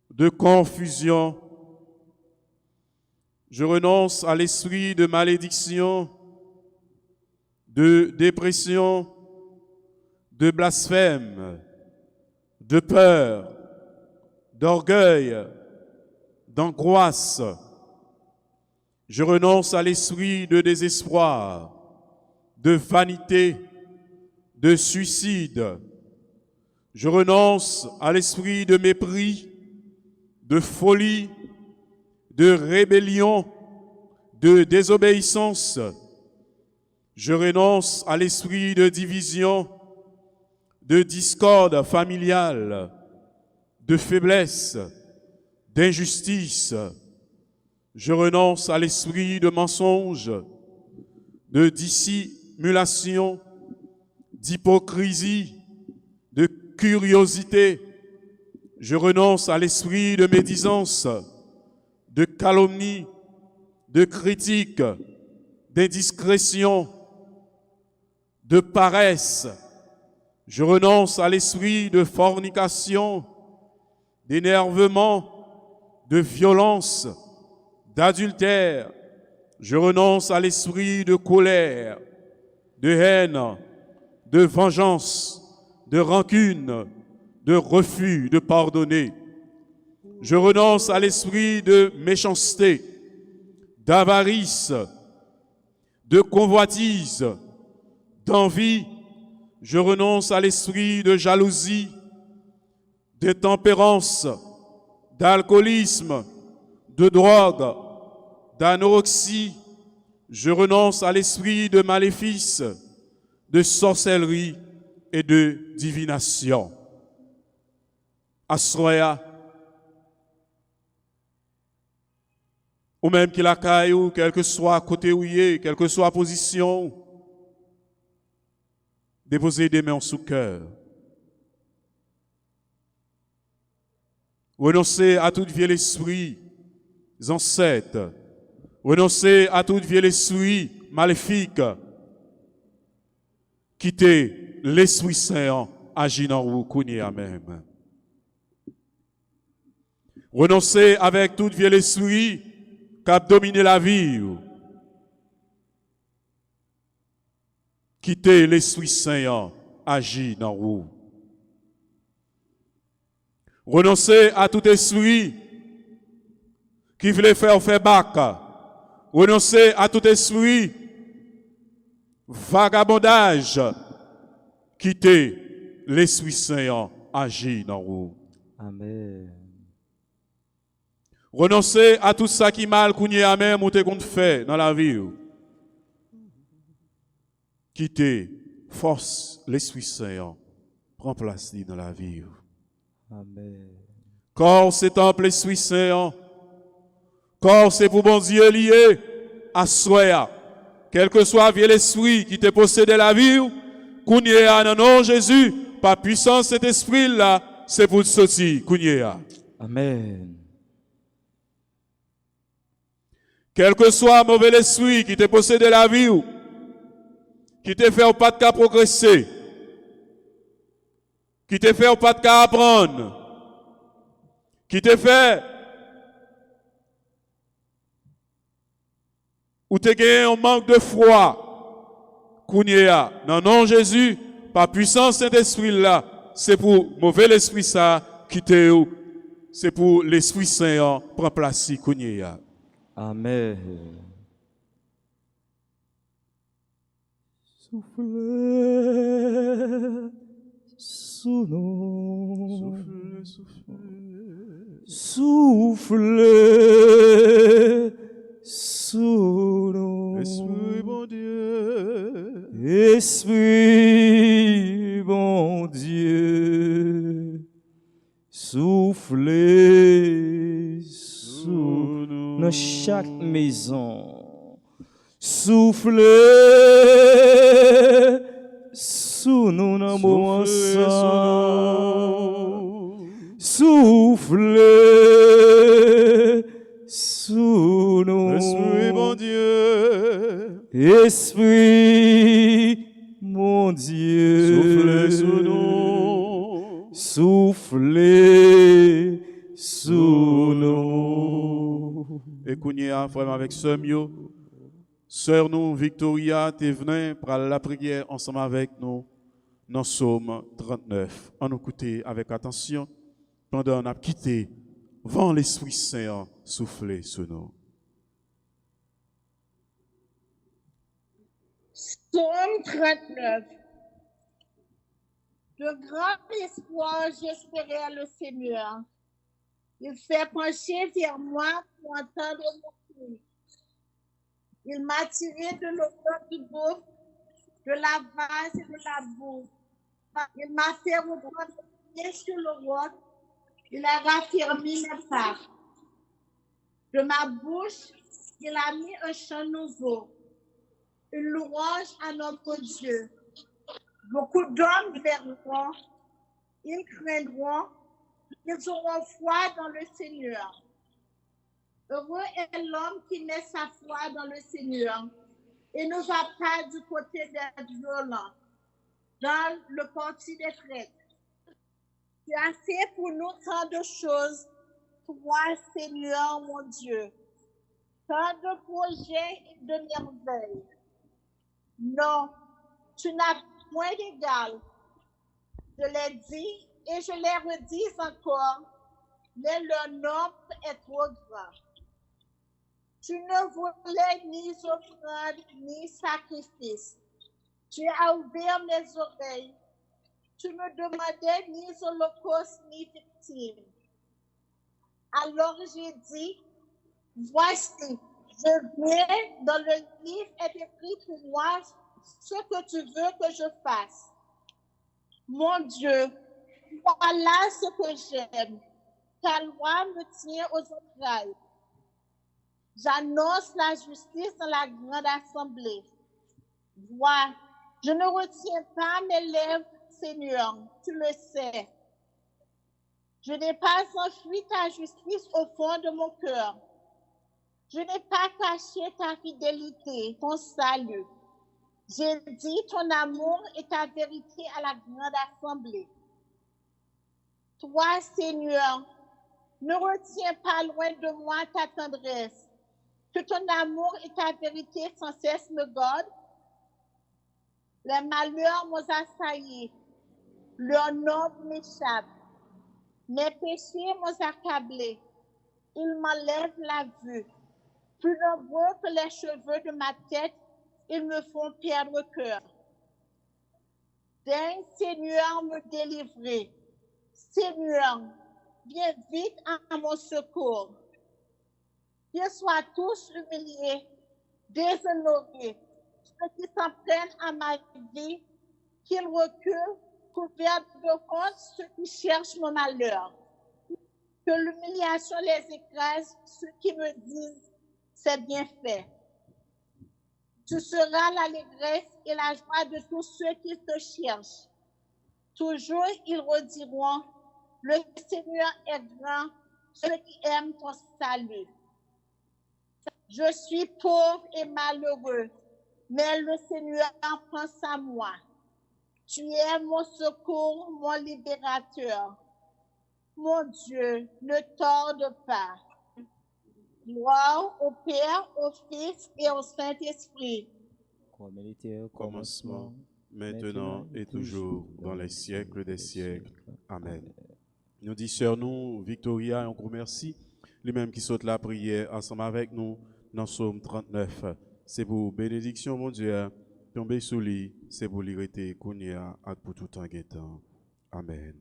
Speaker 1: de confusion. Je renonce à l'esprit de malédiction, de dépression, de blasphème, de peur, d'orgueil, d'angoisse. Je renonce à l'esprit de désespoir, de vanité, de suicide. Je renonce à l'esprit de mépris, de folie, de rébellion, de désobéissance. Je renonce à l'esprit de division, de discorde familiale, de faiblesse, d'injustice. Je renonce à l'esprit de mensonge, de dissimulation, d'hypocrisie, de curiosité. Je renonce à l'esprit de médisance, de calomnie, de critique, d'indiscrétion, de paresse. Je renonce à l'esprit de fornication, d'énervement, de violence, d'adultère. Je renonce à l'esprit de colère, de haine, de vengeance, de rancune, de refus de pardonner. Je renonce à l'esprit de méchanceté, d'avarice, de convoitise, d'envie. Je renonce à l'esprit de jalousie, de tempérance, d'alcoolisme, de drogue, d'anorexie. Je renonce à l'esprit de maléfice, de sorcellerie et de divination. Assoya, ou même qu'il a caillou, quel que soit côté où il est, quelle que soit la position, déposez des mains sous cœur. Renoncez à tout vieux esprit, ancêtres. Renoncez à tout vieux esprit maléfique. Quittez l'Esprit Saint agir dans vous, Kounia même. Renoncez avec tout vieux esprit qui a dominé la vie. Quittez l'Esprit Saint agir dans vous. Renoncez à tout esprit qui voulait faire bac. Renoncez à tout esprit vagabondage. Quittez l'Esprit Saint agir dans vous.
Speaker 2: Amen.
Speaker 1: Renoncez à tout ça qui mal qu'on y a même ou te qu'on fait dans la vie. Quittez force l'Esprit Saint. Prends place dans la vie.
Speaker 2: Amen.
Speaker 1: Corps c'est temple l'Esprit Saint. Corps c'est pour bon Dieu lié à soi. Quel que soit vieux l'esprit qui te possède la vie, qu'on y a dans nom Jésus, par puissance cet esprit là, c'est pour te sortir, qu'on y a.
Speaker 2: Amen.
Speaker 1: Quel que soit mauvais esprit qui te possède la vie, qui te fait pas de cas progresser, qui te fait pas de cas apprendre, qui te fait ou te gagné un manque de foi, Kounia, dans nom Jésus, par puissance cet esprit là, c'est pour mauvais l'esprit ça quitter ou, c'est pour l'Esprit Saint prendre place ici kounye ya.
Speaker 2: Amen. Soufflez sous nous. Soufflez sous nous.
Speaker 1: Esprit bon Dieu.
Speaker 2: Esprit bon Dieu. Soufflez sous nous. Dans chaque maison. Soufflez sous nous dans le moment soufflez sous nous.
Speaker 1: Esprit bon Dieu.
Speaker 2: Esprit mon Dieu.
Speaker 1: Soufflez sous nous.
Speaker 2: Soufflez sous nous.
Speaker 1: Et Kounia, frère avec sœur Mio, sœur nous, Victoria, t'es venue pour la prière ensemble avec nous dans Psaume 39. On nous écouter avec attention pendant qu'on a quitté, vent l'Esprit Saint souffler sur nous.
Speaker 3: Psaume 39. De grand espoir, j'espérais le Seigneur. Il s'est penché vers moi pour entendre mon cri. Il m'a tiré de l'odeur du gouffre, de la vase et de la boue. Il m'a fait reprendre le pied sur le roc. Il a raffermi mes pas. De ma bouche, il a mis un chant nouveau, une louange à notre Dieu. Beaucoup d'hommes verront, ils craindront, ils auront foi dans le Seigneur. Heureux est l'homme qui met sa foi dans le Seigneur et ne va pas du côté des violents, dans le parti des traîtres. Tu as fait pour nous tant de choses, toi, Seigneur, mon Dieu, tant de projets et de merveilles. Non, tu n'as point d'égal. Je l'ai dit et je l'ai redit encore, mais leur nombre est trop grand. Tu ne voulais ni offrande ni sacrifice. Tu as ouvert mes oreilles. Tu me demandais ni holocauste ni victime. Alors j'ai dit, voici, je viens, dans le livre est écrit pour moi ce que tu veux que je fasse. Mon Dieu, voilà ce que j'aime. Ta loi me tient aux entrailles. J'annonce la justice dans la grande assemblée. Vois, je ne retiens pas mes lèvres, Seigneur, tu le sais. Je n'ai pas enfoui ta justice au fond de mon cœur. Je n'ai pas caché ta fidélité, ton salut. J'ai dit ton amour et ta vérité à la grande assemblée. Toi, Seigneur, ne retiens pas loin de moi ta tendresse. Que ton amour et ta vérité sans cesse me gardent. Les malheurs m'ont assailli. Leur nombre m'échappe. Mes péchés m'ont accablé. Ils m'enlèvent la vue. Plus nombreux que les cheveux de ma tête, ils me font perdre cœur. Daigne, Seigneur, me délivrer. Seigneur, viens vite à mon secours. Qu'ils soient tous humiliés, déshonorés, ceux qui s'en prennent à ma vie, qu'ils reculent, couverts de honte, ceux qui cherchent mon malheur. Que l'humiliation les écrase, ceux qui me disent, c'est bien fait. Tu seras l'allégresse et la joie de tous ceux qui te cherchent. Toujours ils rediront, le Seigneur est grand, ceux qui aiment ton salut. Je suis pauvre et malheureux, mais le Seigneur pense à moi. Tu es mon secours, mon libérateur. Mon Dieu, ne tarde pas. Gloire au Père, au Fils et au Saint-Esprit.
Speaker 2: Comme il était au commencement,
Speaker 1: maintenant et toujours, dans les siècles des siècles. Amen. Nous disons, sœur, nous, Victoria, un gros merci. Lui-même qui saute la prière ensemble avec nous dans Psaume 39. C'est pour bénédiction, mon Dieu, tomber sous lui, c'est pour l'irriter, Kounia, et pour tout en guettant. Amen.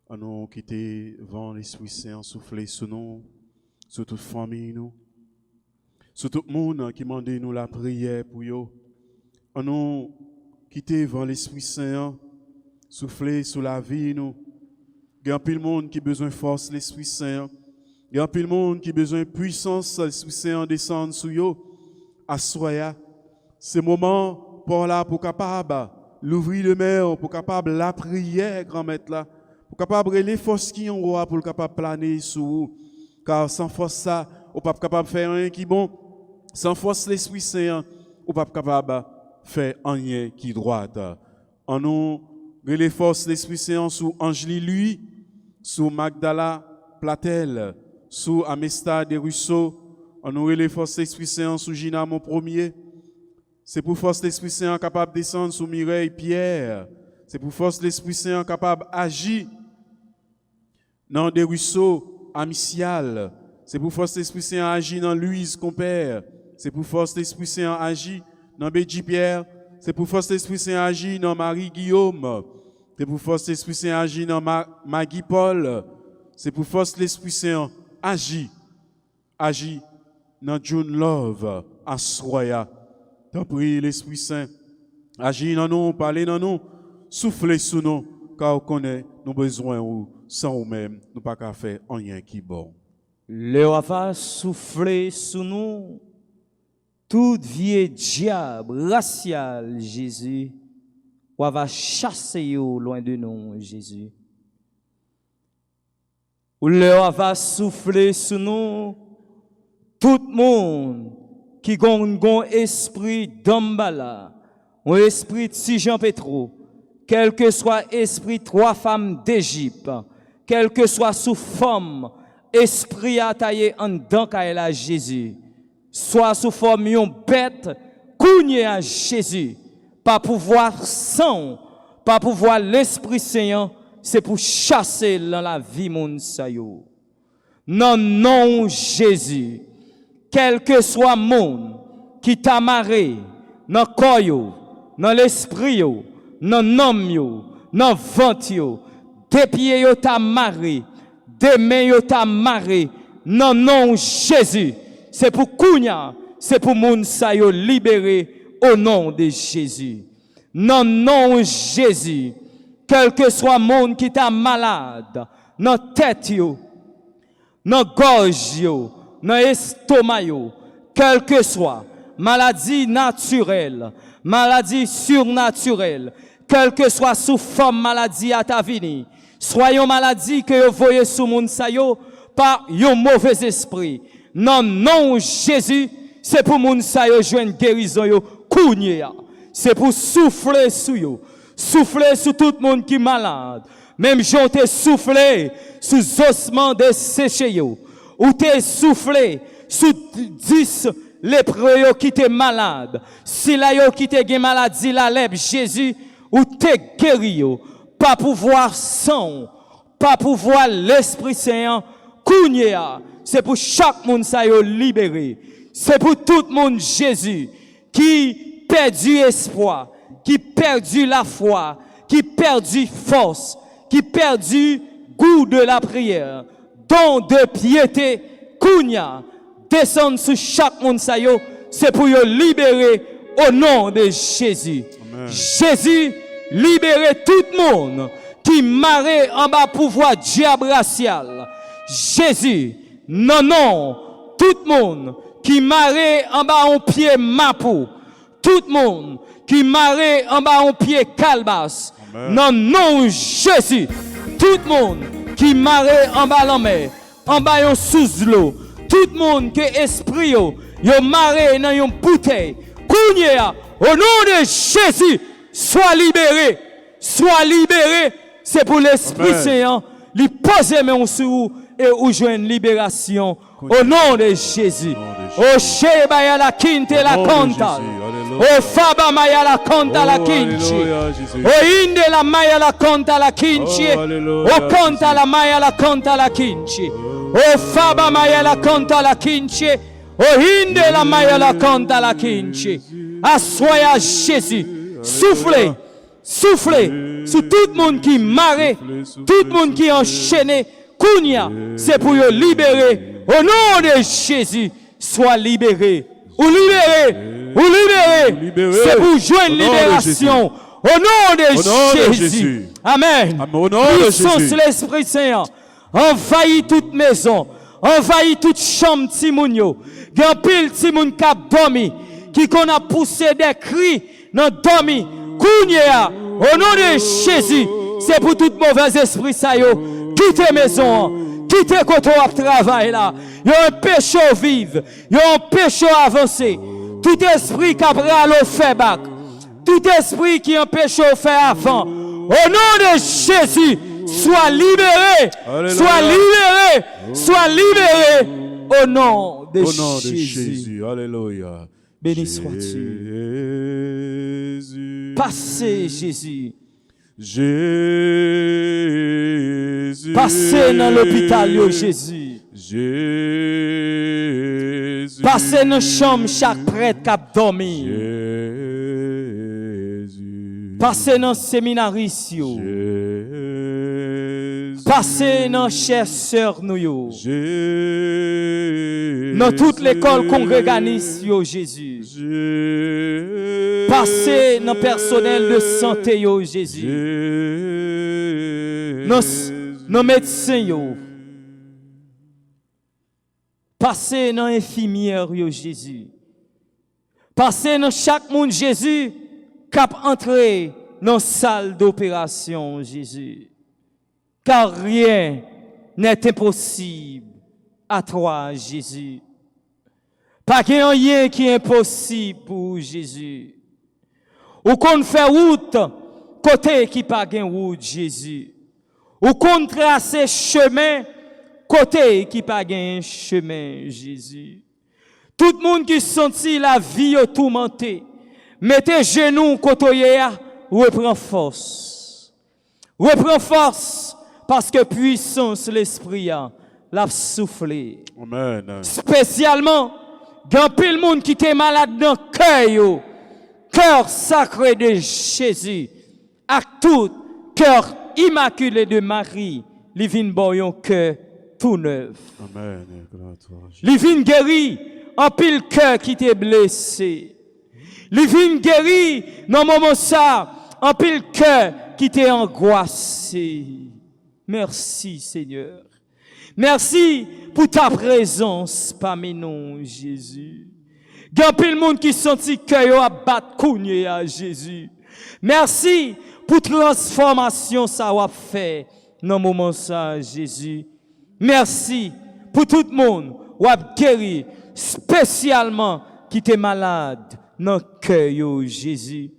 Speaker 1: On nous quitter vent l'Esprit Saint, souffler sous nous, sur toute famille, nous, sur tout le monde qui demande nous la prière pour eux. On nous quitter vent l'Esprit Saint, souffler sur la vie, nous. Il y a un peu de monde qui a besoin de force, l'Esprit Saint. Il y a un peu de monde qui a besoin de puissance, l'Esprit Saint descend sur eux. Assoya. C'est le moment pour là, pour capable l'ouvrir le mer, pour capable la prière, grand maître là. Pour capable les forces qui ont roi, pour capable planer sur vous. Car sans force ça, on pas capable de faire rien qui bon. Sans force l'Esprit Saint, on pas capable de faire rien qui droit. En nous, les forces l'Esprit Saint sous Angélie lui, sous Magdala Platel, sous Amesta des Ruisseaux. En nous, les forces l'Esprit Saint sous Gina mon premier. C'est pour force l'Esprit Saint capable de descendre sous Mireille Pierre. C'est pour force l'Esprit Saint capable d'agir dans des ruisseaux amiciales. C'est pour force l'Esprit Saint agir dans Louise Compère. C'est pour force l'Esprit Saint agir dans Béji Pierre. C'est pour force l'Esprit Saint agir dans Marie Guillaume. C'est pour force l'Esprit Saint agir dans Maggie Paul. C'est pour force l'Esprit Saint agir dans June Love à Soya. T'en prie l'Esprit Saint agir dans nous, parler dans nous, souffler sur nous, car on connaît nos besoins ou sans nous-mêmes, nous pas qu'à faire rien qui bon.
Speaker 2: Le roi va souffler sur nous, tout vieux diable racial, Jésus. Ou va chasser vous loin de nous, Jésus. Ou le roi va souffler sur nous, tout le monde qui a un esprit d'Ambala, un esprit de si Jean Pétro, quel que soit esprit trois femmes d'Égypte, quel que soit sous forme, esprit à tailler en dedans à Jésus, soit sous forme une bête, cougné à Jésus, pas pouvoir sang, pas pouvoir l'Esprit Saint, c'est pour chasser dans la vie mon sayo. Non, non, Jésus, quel que soit monde qui t'a marré, dans le corps, dans l'esprit, dans l'homme, dans le ventre, des pieds t'a marré, des mains t'a marré, non, non, Jésus, c'est pour Kounia, c'est pour moun sa yo libéré au nom de Jésus. Non, non, Jésus, quel que soit monde qui t'a malade, dans tête yo, dans gorge yo, dans estomac yo, quel que soit, maladie naturelle, maladie surnaturelle, quel que soit sous forme maladie à ta vie, soyons maladie que vous voyez sous moun sa yo par un mauvais esprit. Non, non, Jésus, c'est pour moun sa yo joindre guérison yo, kounye. C'est pour souffler sur yo, souffler sur tout le monde qui est malade. Même j'en t'ai soufflé sous ossements desséchés yo, ou t'ai soufflé sous 10 lépreux qui étaient malades. Si la yo qui t'ai maladie la lèvre, Jésus, ou t'es guéri yo, pas pouvoir sang, pas pouvoir l'Esprit Saint, kounye. C'est pour chaque monde ça yo libéré. C'est pour tout le monde Jésus qui perdu espoir, qui perdu la foi, qui perdu force, qui perdu goût de la prière, don de piété, kounya, descend sur chaque monde ça yo, c'est pour yo libérer au nom de Jésus.
Speaker 1: Amen.
Speaker 2: Jésus libérer tout le monde qui marre en bas pouvoir diable racial. Jésus, non, non, tout le monde qui marre en bas en pied mapou, tout le monde qui marre en bas en pied calbas. Non, non, Jésus, tout le monde qui marre en bas la mer, en bas en sous l'eau, tout le monde qui esprit yo marre dans une bouteille, kounya, au nom de Jésus, sois libéré, c'est pour l'Esprit Saint, lui poser main sur vous et où joindre libération au nom de Jésus. Au Sheba la Kinte la Kanta. O faba maya la konta la kinchi.
Speaker 1: Alléluia, Jésus.
Speaker 2: O inde la maya la konta la kinchi.
Speaker 1: Oh, alléluia,
Speaker 2: O konta la maya la konta la kinchi. O faba maya la konta la kinchi. O inde la maya la konta la kinchi. Assoya Jésus. Soufflez. Soufflez sur tout le monde qui est marre, tout le monde qui est enchaîné. Kounia, c'est pour le libérer. Au nom de Jésus, sois libéré. Ou libéré. C'est pour jouer une libération. Au nom de Jésus. Amen.
Speaker 1: Au nom de
Speaker 2: Puissance
Speaker 1: Jésus.
Speaker 2: l'Esprit Saint. Envahit toute maison. Envahit toute chambre Timounio. Gan pile Timoun kap dormi. Qui qu'on a poussé des cris dans dormi. Kounia, au nom de Jésus, c'est pour tout mauvais esprit ça yo. Quittez maison, quittez côté à travail là. Il y a un péché vivre, il y a un péché avancé. Tout esprit qui a bral au fait bac, tout esprit qui empêche au fait avant. Au nom de Jésus, sois libéré,
Speaker 1: Alléluia.
Speaker 2: sois libéré au nom de
Speaker 1: Au nom de
Speaker 2: Jésus.
Speaker 1: Jésus. Alléluia.
Speaker 2: Béni sois-tu.
Speaker 1: Jésus.
Speaker 2: Passez Jésus.
Speaker 1: Jésus.
Speaker 2: Passez dans l'hôpital, yo, Jésus.
Speaker 1: Jésus.
Speaker 2: Passez dans la chambre, chaque prêtre qui a dormi.
Speaker 1: Jésus.
Speaker 2: Passez dans le séminaris, yo.
Speaker 1: Jésus.
Speaker 2: Passez dans chers sœurs, nous, yo.
Speaker 1: Jésus.
Speaker 2: Dans toute l'école congréganiste, yo, Jésus.
Speaker 1: Jésus.
Speaker 2: Passez dans le personnel de santé, yo, Jésus. Dans les médecins, yo. Passez dans l'infirmière, yo, Jésus. Passez dans chaque monde, Jésus, qui a entré dans la salle d'opération, Jésus. Car rien n'est impossible à toi, Jésus. Pas qu'il y ait rien qui est impossible pour Jésus. Ou qu'on fait route, côté qui pas gain route, Jésus. Ou qu'on trace chemin, côté qui pas gain chemin, Jésus. Tout le monde qui sentit la vie tourmentée, mettez genoux côté, reprend force. Reprend force, parce que puissance l'esprit l'a soufflé.
Speaker 1: Amen.
Speaker 2: Spécialement, dans pile monde qui était malade dans le cœur, cœur sacré de Jésus, à tout cœur immaculé de Marie, il vient boire un cœur tout neuf.
Speaker 1: Amen. Gloire à toi, Jésus.
Speaker 2: Il vient guéri en pile cœur qui était blessé. Il vient guéri dans le moment ça, en pile cœur qui était angoissé. Merci Seigneur. Merci pour ta présence parmi nous, Jésus. Il y a pile monde qui sentit cœur à battre cougner à Jésus. Merci pour transformation ça va fait dans le moment ça, Jésus. Merci pour tout le monde qui a guéri, spécialement qui était malade dans le cœur, Jésus.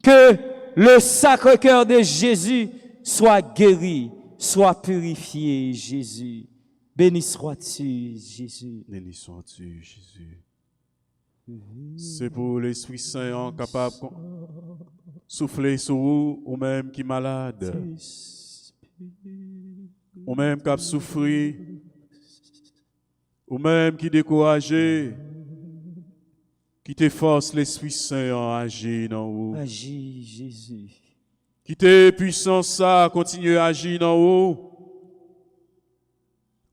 Speaker 2: Que le Sacré-Cœur de Jésus soit guéri, soit purifié, Jésus. Béni sois-tu, Jésus.
Speaker 1: Béni sois-tu, Jésus. C'est pour l'Esprit Saint capable de souffler sur vous, ou même qui est malade, ou même qui a souffert, ou même qui est découragé, qui te force l'Esprit Saint à agir dans vous.
Speaker 2: Agis, Jésus.
Speaker 1: Qui te puissance ça continue à agir dans vous.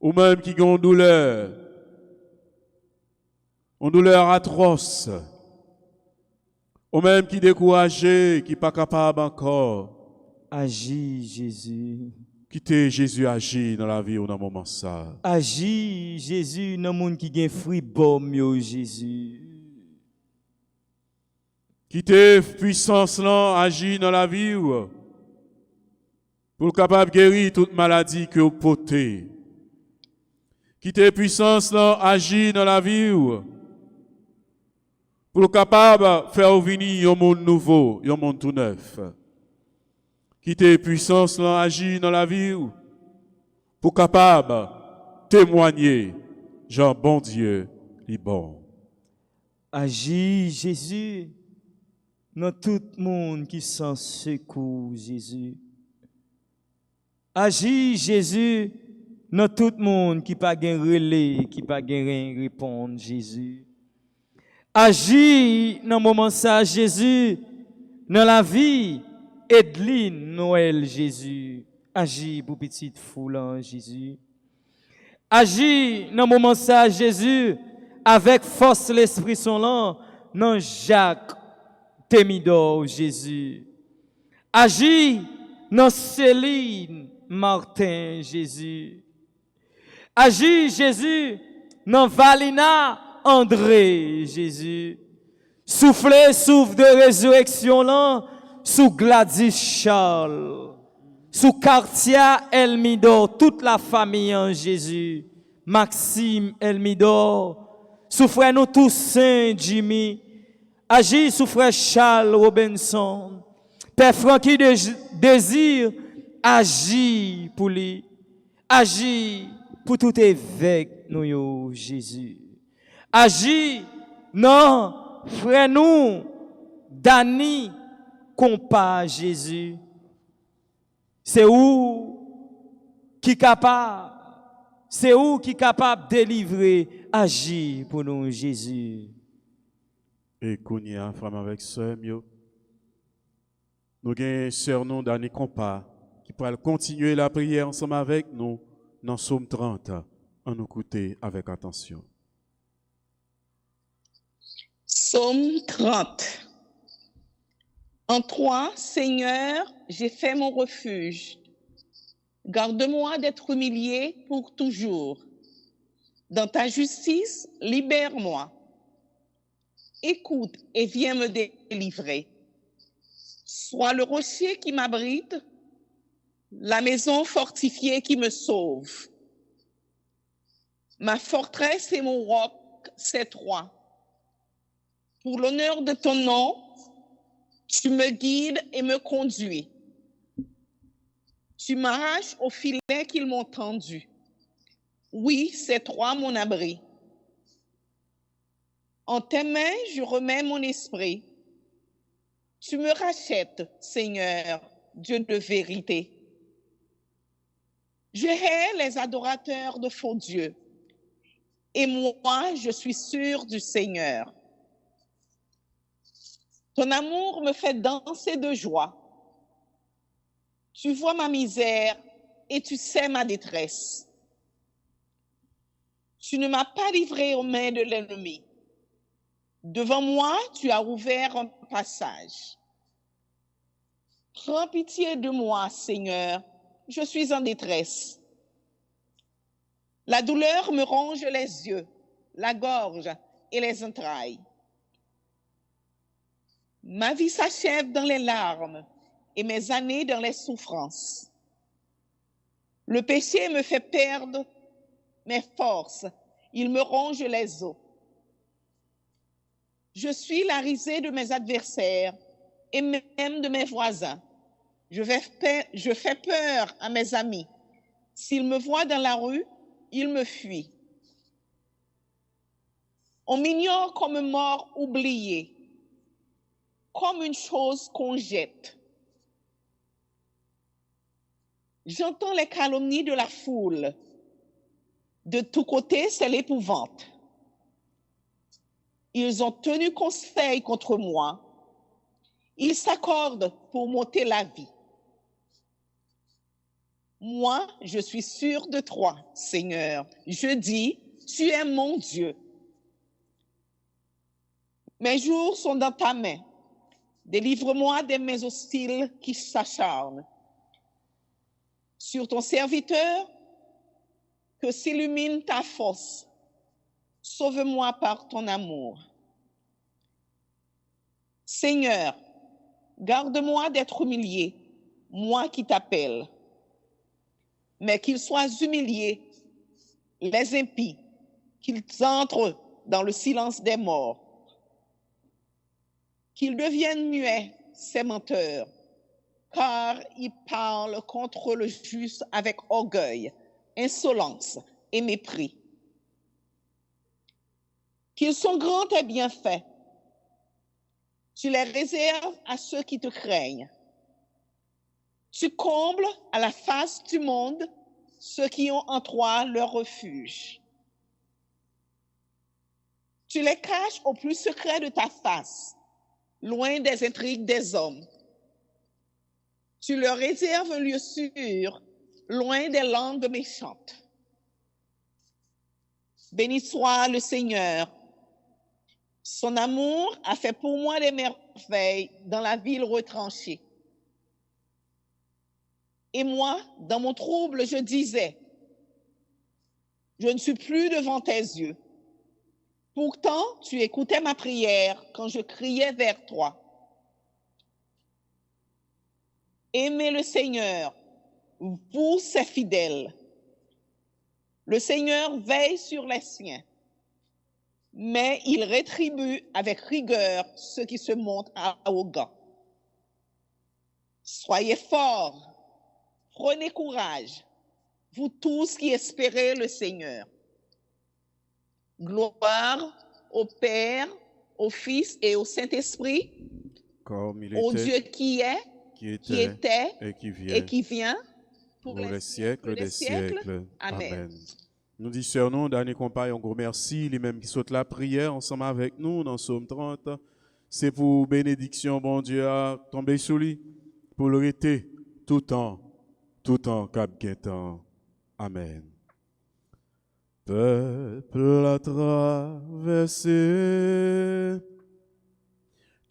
Speaker 1: Ou même qui ont une douleur atroce. Ou même qui découragé, qui pas capable encore.
Speaker 2: Agis, Jésus.
Speaker 1: Quitter Jésus agir dans la vie ou dans le moment ça.
Speaker 2: Agis, Jésus, dans le monde qui a fruit bon, Jésus.
Speaker 1: Quitter puissance là agir dans la vie ou pour capable guérir toute maladie que vous portez. Quitter puissance là agir dans la vie ou pour capable faire venir un monde nouveau, un monde tout neuf. Quitter puissance là agir dans la vie ou pour capable témoigner Jean bon Dieu est bon.
Speaker 2: Agis, Jésus, dans tout le monde qui s'en secoue, Jésus. Agis, Jésus, dans tout le monde qui pas gain relais, qui pas gain rien répondre, Jésus. Agis dans le moment ça, Jésus, dans la vie, Edline, Noël, Jésus. Agis pour petite foule, Jésus. Agis dans le moment ça, Jésus, avec force l'Esprit son là, dans Jacques, Thémidor, Jésus. Agis dans Céline, Martin, Jésus. Agis, Jésus, dans Valina, André, Jésus. Soufflez, souffle de résurrection là, sous Gladys Charles, sous Cartia Elmidor, toute la famille en Jésus. Maxime Elmidor, sous frère nous tous Saint Jimmy. Agis sous frère Charles Robinson. Père Francky désire agir pour lui. Agis pour tout évêque nous yo, Jésus. Agis non frère nous Dani compas Jésus. C'est où qui capable, c'est où qui capable de délivrer, agir pour nous Jésus.
Speaker 1: Et Kounia, frère avec sœur, nous avons sœur nous Dani Compa qui pourra continuer la prière ensemble avec nous dans Psaume 30 en nous écouter avec attention.
Speaker 4: Psaume 30. En toi, Seigneur, j'ai fait mon refuge. Garde-moi d'être humilié pour toujours. Dans ta justice, libère-moi. Écoute et viens me délivrer. Sois le rocher qui m'abrite, la maison fortifiée qui me sauve. Ma forteresse et mon roc, c'est toi. Pour l'honneur de ton nom, tu me guides et me conduis. Tu m'arraches au filet qu'ils m'ont tendu. Oui, c'est toi mon abri. En tes mains, je remets mon esprit. Tu me rachètes, Seigneur, Dieu de vérité. Je hais les adorateurs de faux dieux. Et moi, je suis sûr du Seigneur. Ton amour me fait danser de joie. Tu vois ma misère et tu sais ma détresse. Tu ne m'as pas livré aux mains de l'ennemi. Devant moi, tu as ouvert un passage. Prends pitié de moi, Seigneur, je suis en détresse. La douleur me ronge les yeux, la gorge et les entrailles. Ma vie s'achève dans les larmes et mes années dans les souffrances. Le péché me fait perdre mes forces, il me ronge les os. Je suis la risée de mes adversaires et même de mes voisins. Je fais peur à mes amis. S'ils me voient dans la rue, ils me fuient. On m'ignore comme mort oublié, comme une chose qu'on jette. J'entends les calomnies de la foule. De tous côtés, c'est l'épouvante. Ils ont tenu conseil contre moi. Ils s'accordent pour m'ôter la vie. Moi, je suis sûr de toi, Seigneur. Je dis, tu es mon Dieu. Mes jours sont dans ta main. Délivre-moi des mains hostiles qui s'acharnent. Sur ton serviteur, que s'illumine ta force. Sauve-moi par ton amour. Seigneur, garde-moi d'être humilié, moi qui t'appelle. Mais qu'ils soient humiliés, les impies, qu'ils entrent dans le silence des morts. Qu'ils deviennent muets, ces menteurs, car ils parlent contre le juste avec orgueil, insolence et mépris. Qu'ils sont grands et bien faits, Tu les réserves à ceux qui te craignent. Tu combles à la face du monde ceux qui ont en toi leur refuge. Tu les caches au plus secret de ta face, loin des intrigues des hommes. Tu leur réserves un lieu sûr, loin des langues méchantes. Béni soit le Seigneur. Son amour a fait pour moi des merveilles dans la ville retranchée. Et moi, dans mon trouble, je disais, je ne suis plus devant tes yeux. Pourtant, tu écoutais ma prière quand je criais vers toi. Aimez le Seigneur, vous ses fidèles. Le Seigneur veille sur les siens, mais il rétribue avec rigueur ceux qui se montrent arrogants. Soyez forts, prenez courage, vous tous qui espérez le Seigneur. Gloire au Père, au Fils et au Saint-Esprit,
Speaker 1: Comme il
Speaker 4: au
Speaker 1: était,
Speaker 4: Dieu qui est, qui était
Speaker 1: et qui vient,
Speaker 4: pour
Speaker 1: les siècles des siècles.
Speaker 4: Amen.
Speaker 1: Amen. Nous discernons, dernier compagnon, un gros merci, les mêmes qui sautent la prière ensemble avec nous dans Psaume 30. C'est pour bénédiction, bon Dieu, à tomber sur lui, pour le rester tout temps cap guettant. Amen. Peuple à traverser,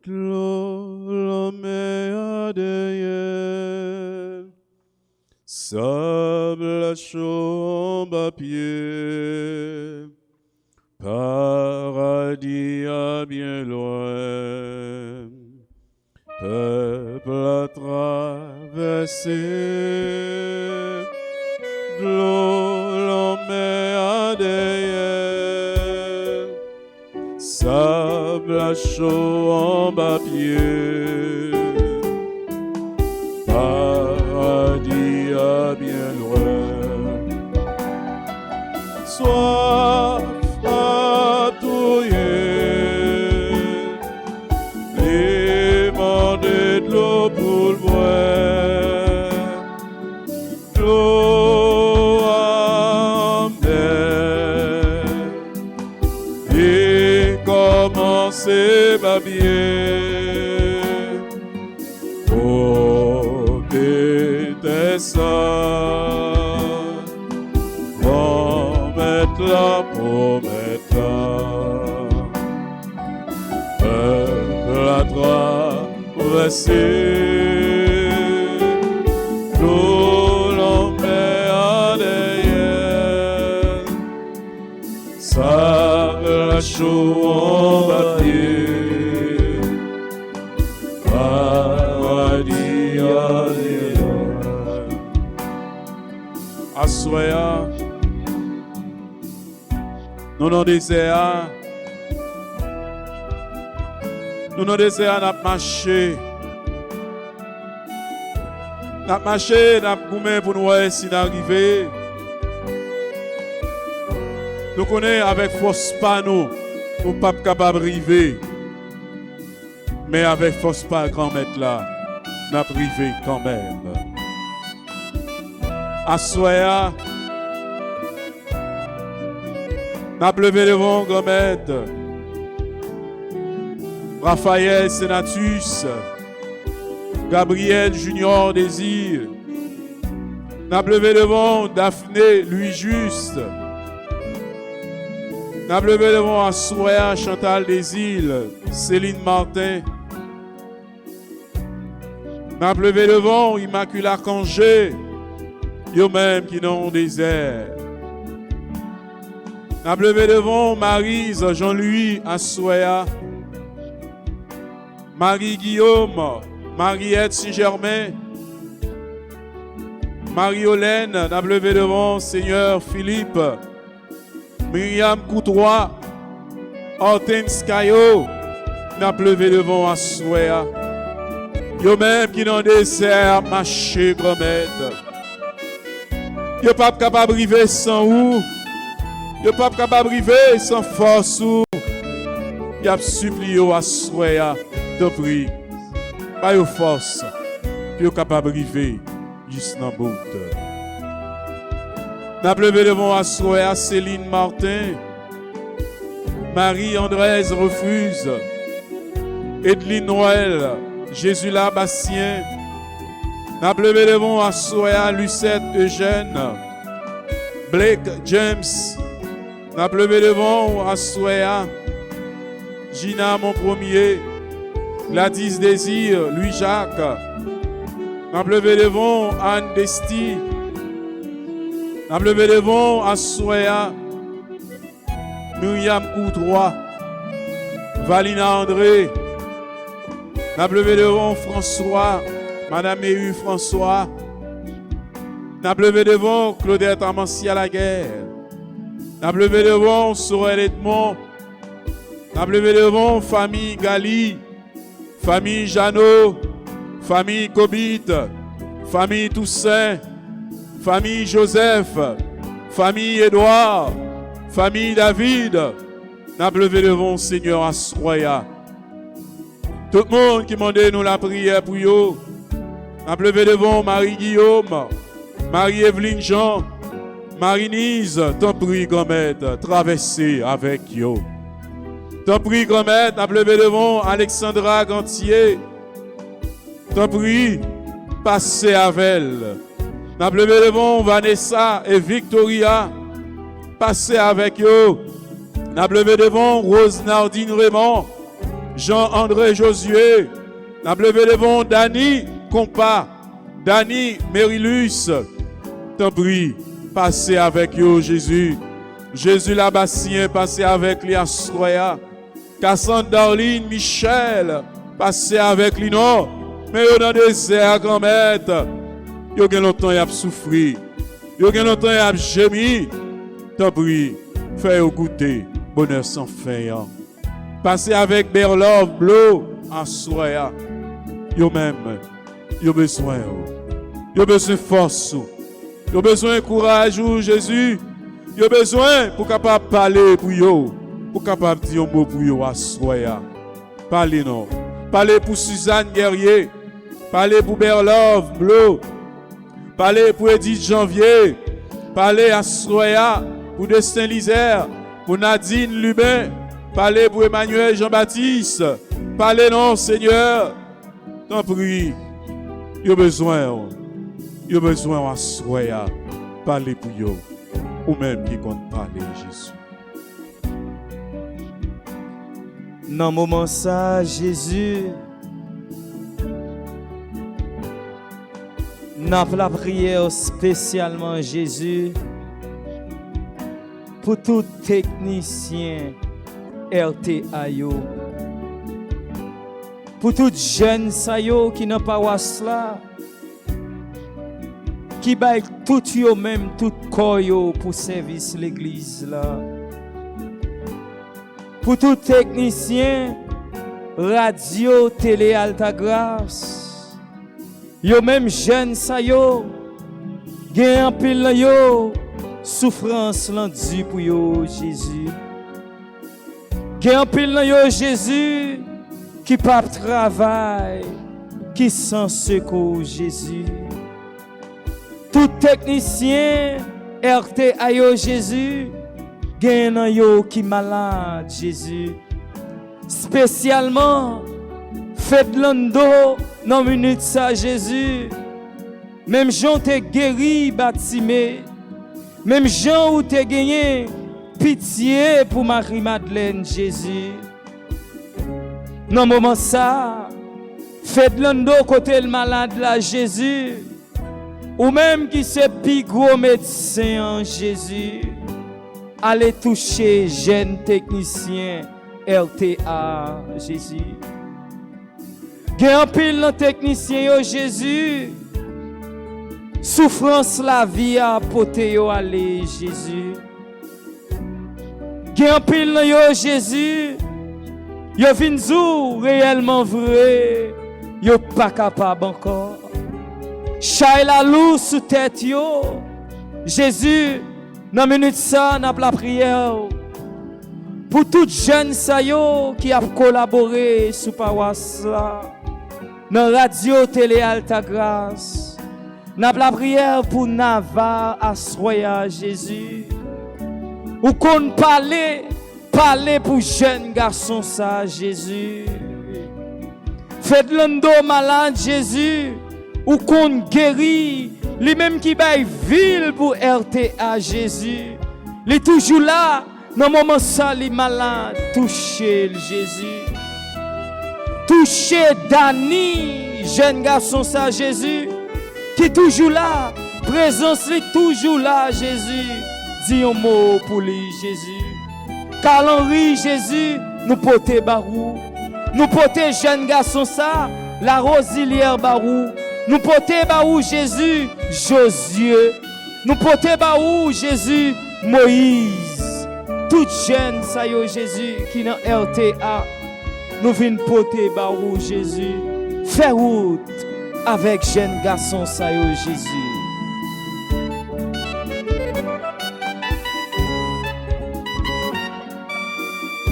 Speaker 1: l'homme à derrière, sable chaud en bas pied, paradis à bien loin, peuple à traverser, l'homme à derrière, sable chaud en bas pied, paradis à bien loin, soif à touiller, demander de l'eau pour le boire, l'eau à mer, et commencer ma bien, oh t'étais ça, promettre la, peuple à traverser, l'eau l'emmène à derrière, ça la chaud en bâtier, paradis à derrière. Assoya, nous dans désert, nous dans désert, n'a marché, n'a goumé pour nous voir si d'arriver. Nous connaissons avec force pas nous pas capable d'arriver, mais avec force pas grand maître là, n'a privé quand même. Assoya, n'a levé devant grand maître. Raphaël Senatus, Gabriel Junior Désir, n'a levé devant Daphné Louis Juste, n'a levé devant Assoya Chantal Desil, Céline Martin, n'a levé devant Immaculata Cangé, yo même qui n'ont désert. N'a levé devant Maryse Jean-Louis Assoya, Marie-Guillaume, Mariette Saint-Germain, Marie-Olène, n'a levé devant Seigneur Philippe, Myriam Coutois, Hortense Caillot, n'a levé devant Assoya. Yo même qui n'en désert, marché promette. Yo pas capable de vivre sans ou, yo pas capable de vivre sans force ou. Y a supplié Assoya. te prie, pas de force, puis capable d'arriver juste dans le bout. N'a levé devant à Céline Martin, Marie-Andrés Refuse, Edline Noël, Jésus Bastien, n'a levé devant à Lucette Eugène, Blake James, n'a levé devant à Gina mon premier, Gladys Désir, Louis Jacques, n'a levé devant Anne Desti, n'a levé devant à Myriam Coudroy, Valina André, n'a levé devant François, Madame Éhu François, n'a levé devant Claudette Amancy à la guerre, n'a levé devant Sorel Edmond, n'a levé devant famille Gali, famille Jeannot, famille Cobit, famille Toussaint, famille Joseph, famille Édouard, famille David, n'a levé devant Seigneur Asroya. Tout le monde qui m'a nous la prière pour eux, n'a levé devant Marie-Guillaume, Marie-Evelyne Jean, Marie-Nise, t'en prie, grand-mère, traverser avec eux. T'en prie, grand-mère, n'a levé devant Alexandra Gantier, t'en prie, passer avec elle. N'a levé devant Vanessa et Victoria, passer avec eux. N'a levé devant Rose Nardine Raymond, Jean-André Josué, n'a levé devant Dani Compa, Dani Mérilus, t'en prie, passez avec eux, Jésus. Jésus Labassien, passez avec lui à Soya. Cassandre Darline Michel, passez avec lui, non. Mais dans le désert, grand-mère, il y a longtemps, il a souffert. Il y a longtemps, il a gémi. T'en prie, fais-le goûter, bonheur sans fin. Passez avec Berlove Blo à Soya. Yo même, yo besoin, yo besoin de force, yo besoin de courage, Jésus. Yo besoin pour capable parler pour yo, pour capable dire un mot pour yo à Soya. Parlez non, parlez pour Suzanne Guerrier, parlez pour Berlove Blo, parlez pour Edith Janvier, parlez à Soya pour Destin Lisère, pour Nadine Lubin, parlez pour Emmanuel Jean-Baptiste, parlez non Seigneur. T'en prie, il y a besoin à soya, parler pour eux, ou même qui compte parler Jésus.
Speaker 2: Dans le moment ça, Jésus, n'a pas la prière spécialement Jésus, pour tout technicien RTAO. Pour tout jeune sayo qui n'a pas là, qui baille tout yo même tout corps pour service l'église là. Pour tout technicien radio télé Alta Grâce, yo même jeune sayo, gen en pile yo souffrance landu pour yo Jésus. Gen en pile yo Jésus qui pas travail, qui sans secours Jésus. Tout technicien RTAO Jésus, gen yo qui malade Jésus. Spécialement fait l'ando dans minute ça Jésus. Même Jean te guéri baptisé, même Jean ou te gagné pitié pour Marie-Madeleine Jésus. Dans le moment ça, faites l'ando côté le malade là Jésus, ou même qui c'est plus gros médecin en Jésus, allez toucher jeune technicien RTA Jésus. Gen pile le technicien yo Jésus, souffrance la vie à poter yo aller Jésus. Gen pile yo Jésus, yo vin zou réellement vrai, yo pas capable encore. Chay la lou sous tête yo. Jésus, dans minute ça, n'a la prière. Pour tout jeune sa yo qui a collaboré sous paroisse là, dans radio télé Alta Grâce, n'a la prière pour Nava Assoya Jésus. Ou qu'on parler pour jeune garçon ça Jésus. Faites l'endo malade Jésus, ou qu'on guérit, lui même qui baille ville pour RTA Jésus. Il est toujours là. Dans le moment ça, les malades, touchez Jésus. Touchez Dani, jeune garçon ça, Jésus, qui est toujours là. Présence est toujours là, Jésus. Dis un mot pour lui, Jésus. Carl Henry, Jésus, nous portons barou. Nous portons jeune garçon ça, la Rosilière barou. Nous portons barou, Jésus, Josué. Nous portons barou, Jésus, Moïse. Tout jeune, ça y est, Jésus, qui dans RTA, nous venons porter barou, Jésus. Faire route avec jeune garçon, ça y est, Jésus.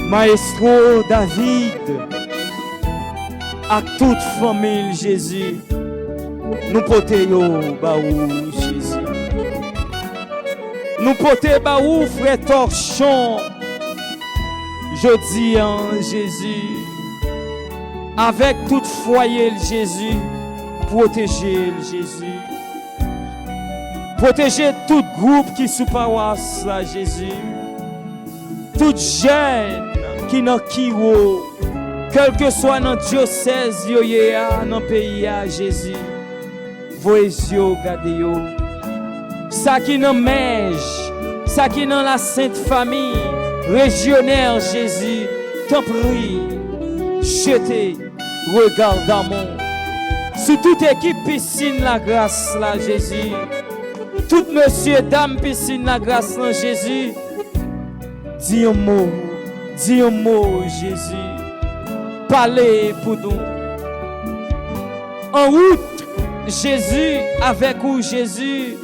Speaker 2: Maestro David, à toute famille, Jésus, nous portons barou, Jésus. Nous portons baou frère Torchon, jeudi en Jésus, avec tout foyer le Jésus, protéger le Jésus, protéger tout groupe qui sous paroisse là Jésus, tout jeune qui dans Kiro, quel que soit dans diocèse yo dans pays à Jésus, voyez yo gardez yo. Ça qui dans Mège, ça qui dans la Sainte Famille, régionnaire Jésus, t'en prie, jetez, regard d'amour. Sur toute équipe piscine la grâce là Jésus, tout monsieur dame piscine la grâce là Jésus, dis un mot Jésus, parlez pour nous. En route, Jésus, avec vous Jésus,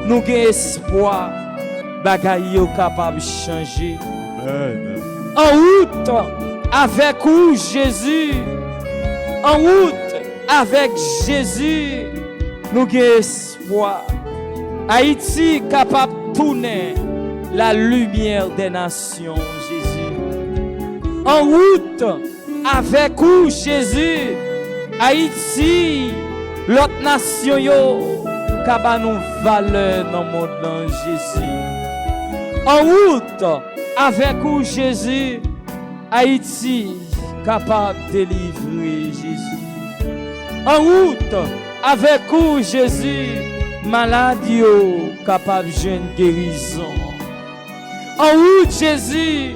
Speaker 2: nous avons espoir, bagaille yo capable de changer.
Speaker 1: Amen.
Speaker 2: En route avec vous, Jésus. En route avec Jésus, nous avons espoir. Haïti capable de tourner la lumière des nations, Jésus. En route avec vous, Jésus. Haïti, l'autre nation yo. Kaba nous valeur dans le monde Jésus. En route avec vous Jésus, Haïti capable de délivrer Jésus. En route avec vous Jésus, maladie capable de jeune guérison. En route Jésus,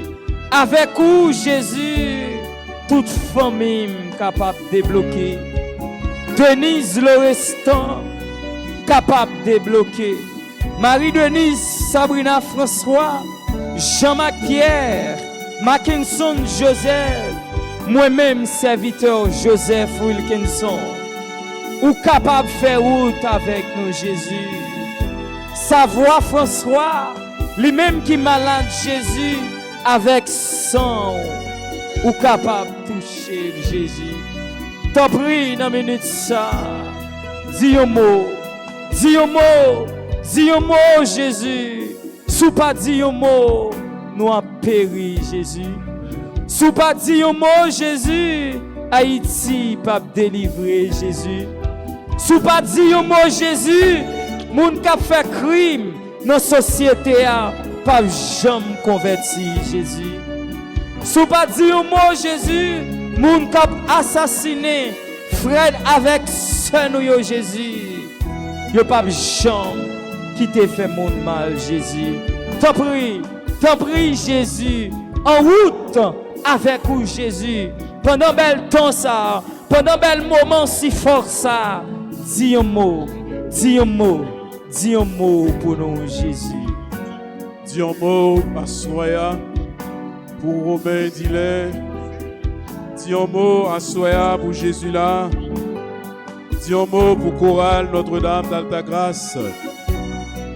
Speaker 2: avec vous Jésus, toute famille capable de débloquer. Denise le restant capable de débloquer. Marie-Denise, Sabrina François, Jean-Marc Pierre, Mackinson Joseph, moi-même serviteur Joseph Wilkinson, ou capable de faire route avec nous Jésus. Savoie François, lui-même qui malade Jésus, avec sang, ou capable de toucher Jésus. T'en prie dans une minute ça, dis un mot. Dis un mot, Jésus. Sous pas dit un mot, nous avons péri, Jésus. Sous pas dit un mot, Jésus, Haïti pas délivrer, Jésus. Sous pas dit un mot, Jésus, moun k'ap fait crime dans la société a pas jamais converti, Jésus. Sous pas dit un mot, Jésus, moun k'ap assassiné frère avec sœur nous, Jésus. Yo pas jamais qui te fait mon mal, Jésus. T'en prie, Jésus. En route avec vous, Jésus. Pendant bel temps ça, pendant bel moment si fort ça, dis un mot pour nous, Jésus.
Speaker 1: Dis un mot à Soya pour Romain Dilet. Dis un mot à Soya pour Jésus là. Dis un mot pour Chorale Notre-Dame d'Alta Grâce.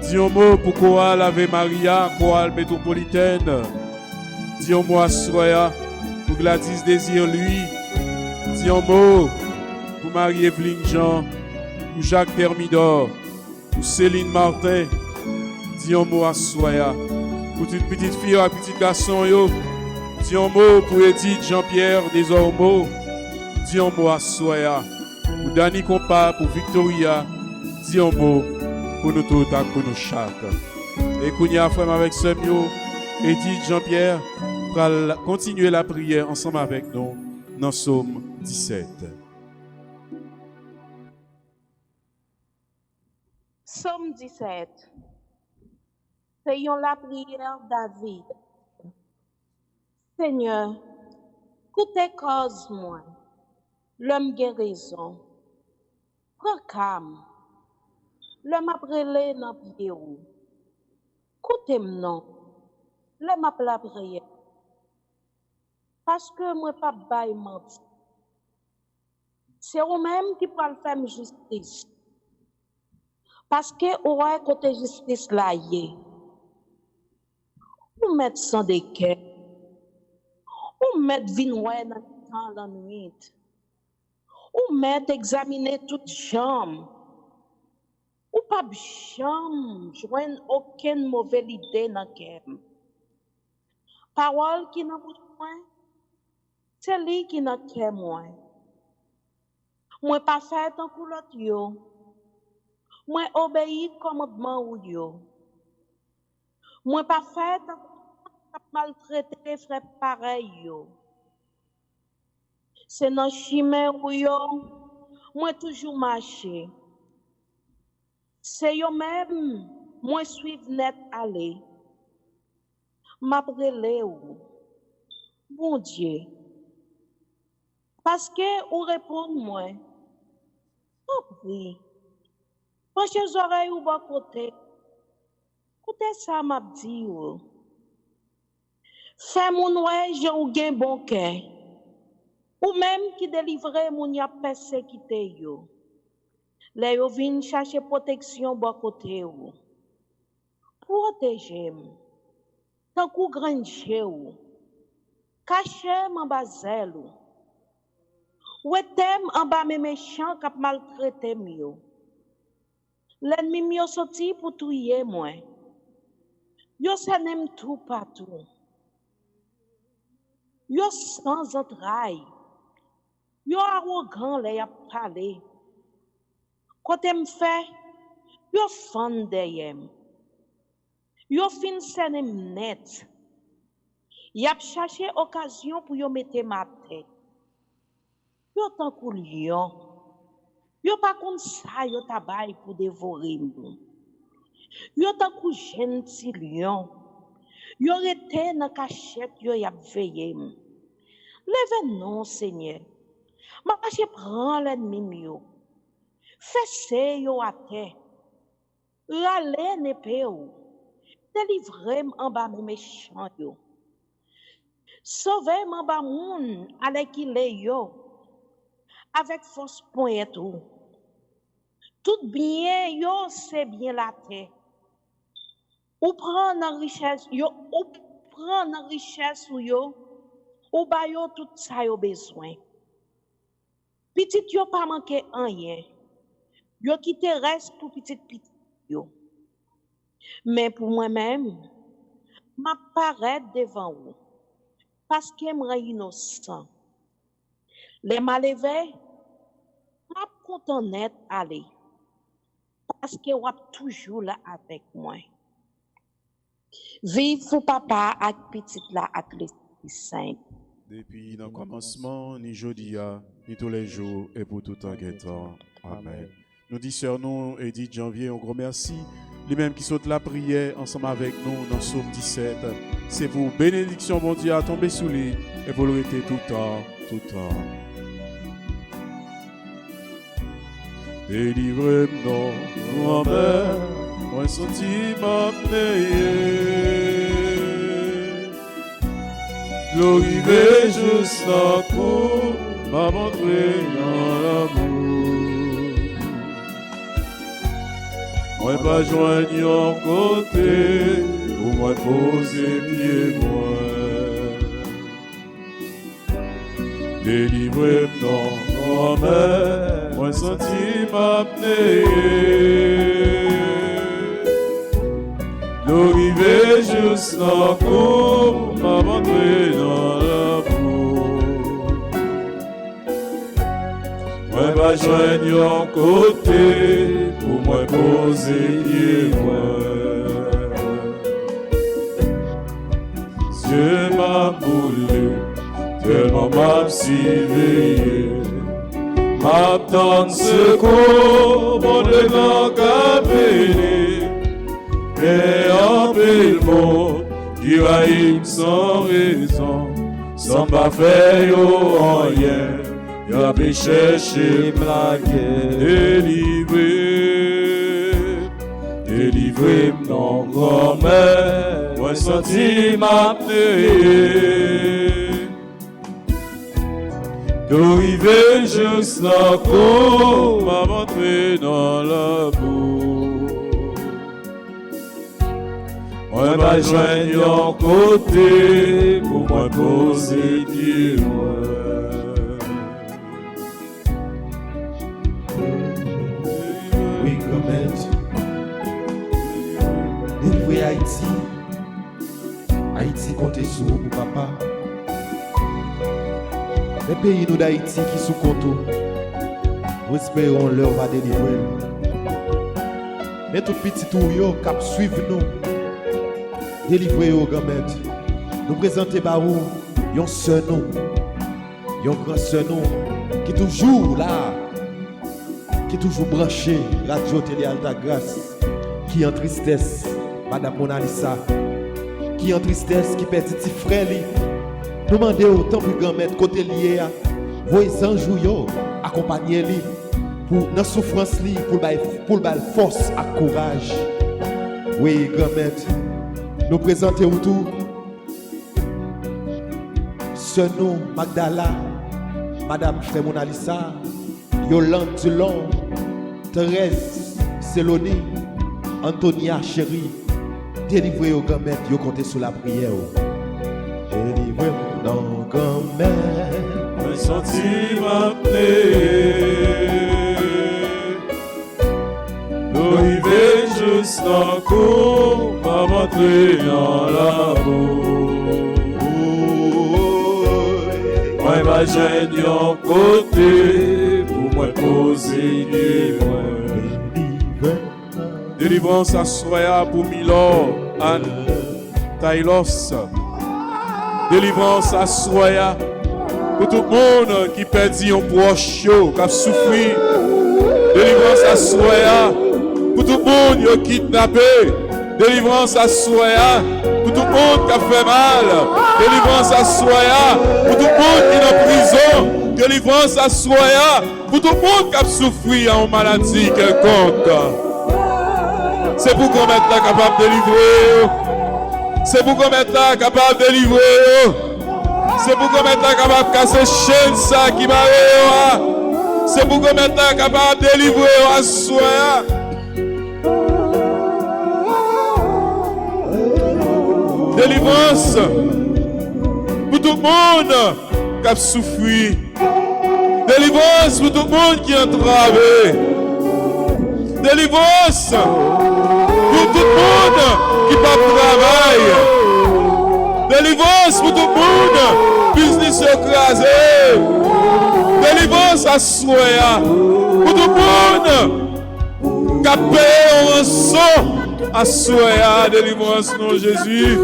Speaker 1: Dis un mot pour Chorale Ave Maria, Chorale métropolitaine. Dis un mot à Soya pour Gladys Désir lui. Dis un mot pour Marie-Evelyne Jean, pour Jacques Thermidor, pour Céline Martin. Dis un mot à Soya pour toute petite fille et petit garçon. Yo. Dis un mot pour Edith Jean-Pierre Desormeaux. Dis un mot à Soya pour Dani Compa, pour Victoria. Dis un mot pour nous tous et pour nous chaque. Et Kounia, frère, avec Semio, Edith Jean-Pierre, pour continuer la prière ensemble avec nous dans Psaume 17.
Speaker 5: Psaume 17. Payons la prière David. Seigneur, écoutez cause-moi, l'homme guérison. Prends calme, l'homme aprelé dans pied ou. Écoutez-moi non, l'homme a la prière. Parce que moi pas bail menti. C'est vous-même qui peut faire justice. Parce que ouais côté justice là y. Ou mettre sans déquet. Ou mettre vinoué dans la nuit. Ou mettre examiner toute chambre. Ou pas chambre, joindre aucune mauvaise idée dans kem. Parole qui n'a pas c'est lui qui n'a qu'à moi. Moi pas fait tant pour l'autre yo. Moi obéir commandement ou yo. Moi pas fait tant pour maltraiter frère pareil yo. C'est dans chimère ou yo. Moi toujours marcher. C'est yo même moi suivre net aller. M'aprelé ou. Bon Dieu. Parce que ou répond moi. Oh oui. Penchez les oreilles ou bas côté. Écoutez ça m'a dit ou. Fais mon ouais, j'ai ou gain bon cœur. Ou même qui délivrer mon y a persécuté yo. Les yo vinn chercher protection bas côté ou. Protégez-moi. Tant qu'ou grandje ou. Cachez-moi en bazel ou. Ou etem en bas mes méchants qui maltraité mieux. L'ennemi mieux sorti pour tuer moi. Yo s'aime tout partout. Yo sans entrailles. Yo arrogant les a parlé. Côté me fait, yo fan derrière. Yo fin s'aime net. Y a cherché occasion pour yo mettre ma tête. Yo tant kou lion. Yo pas comme ça yo tabay pour dévorer nous. Yo tant kou gentil lion. Yo rete dans cachette yo y a veillé. Lève non Seigneur. Marche prend l'ennemi yo. Fessez yo à terre. Rale n'épée ou. Délivrez-moi en bas mes méchants yo. Sauvez-moi en bas moun avec qui les yo. Avec force point tout. Tout bien yo c'est bien la terre. Ou prendre en richesse yo, ou prendre en richesse ou yo, ou ba yo tout ça yo besoin. Petit yo pas manqué rien. Yo qui te reste pour petit yo. Mais pour moi-même, m'a paraître devant vous parce que m'ra innocent. Les malheureux, m'a content net aller parce que vous êtes toujours là avec moi. Vive pour papa avec petite là avec l'Esprit Saint.
Speaker 1: Depuis le commencement, ni jeudi, ni tous les jours, et pour tout temps temps. Amen. Nous disons, nous, Edith Janvier, un gros merci. Lui-même qui saute la prière ensemble avec nous dans Psaume 17. C'est pour bénédiction, mon Dieu, à tomber sous lui et pour le rester tout le temps, tout le temps. Délivrez-moi, grand-mère, moi sentiment payé. Glorifiez jusqu'à coup, m'a montré dans l'amour. Moi pas joindre en côté, ou moi poser pied moi. délivrez-moi non grand-mère, moi senti m'apnée. L'arrivée juste dans le cours, m'abandonner dans la boue. Moi va joindre un côté, pour moi poser pied moi. Dieu m'a voulu, tellement m'a surveillé. M'attend secours, mon devant capelé. Et en bel mot, qui va sans raison, sans pas faire rien. Y'a pu chercher ma guerre. Délivré mon grand-mère, moi senti m'appeler. D'arriver juste là, pour m'aventurer dans la boue. Moi m'a joindre un côté, pour moi poser pied loin.
Speaker 6: Oui, grand-mère. Délivré Haïti. Haïti compte sur vous, papa. Les pays nous d'Haïti qui sont contents, nous espérons leur va délivrer. Mais tout petit tout yo cap suivre nous, délivrer au grand-mère. Nous présenter barou, yon seul nous, yon grand seul nous, qui toujours là, qui toujours branché, radio télé Alta Grâce, qui en tristesse, Madame Mona Lisa, qui en tristesse, qui perd petit frère li. Nous demandons autant pour grand-mère côté lié, voyez sans jour, accompagner li pour notre souffrance li, pour la force et courage. Oui, grand-mère, nous présentons tout. Ce nom, Magdala, Madame Frère Mona Lisa, Yolande Dulon, Thérèse Seloni, Antonia Chéri, délivrez aux grand-mère, vous comptez sur la prière. Délivrez non grand-mère,
Speaker 1: moi senti m'appeler. L'arrivée juste en cours, m'aventurer dans la boue. Moi m'a joindre un côté, pour moi poser pied loin. Délivrance à Soya pour Milor, Anne, Tailos. Délivrance à Soya pour tout le monde qui perdit un proche, qui a souffert. Délivrance à Soya pour tout le monde qui a kidnappé. Délivrance à Soya pour tout le monde qui a fait mal. Délivrance à Soya pour tout le monde qui est en prison. Délivrance à Soya pour tout le monde qui a souffert en maladie quelconque. C'est pour qu'on mette là capable de délivrer. C'est pour qu'on mette là capable de délivrer. C'est pour qu'on mette là capable de casser chaîne ça qui m'a. C'est pour qu'on mette là capable de délivrer à soi. Délivrance pour tout le monde qui a souffert. Délivrance pour tout le monde qui a entravé. Délivrance pour tout le monde qui n'a pas de travail. Délivrance pour tout le monde, business écrasé. Délivrance à Soya pour tout le monde qui a payé un rançon à Soya. Délivrance, non Jésus.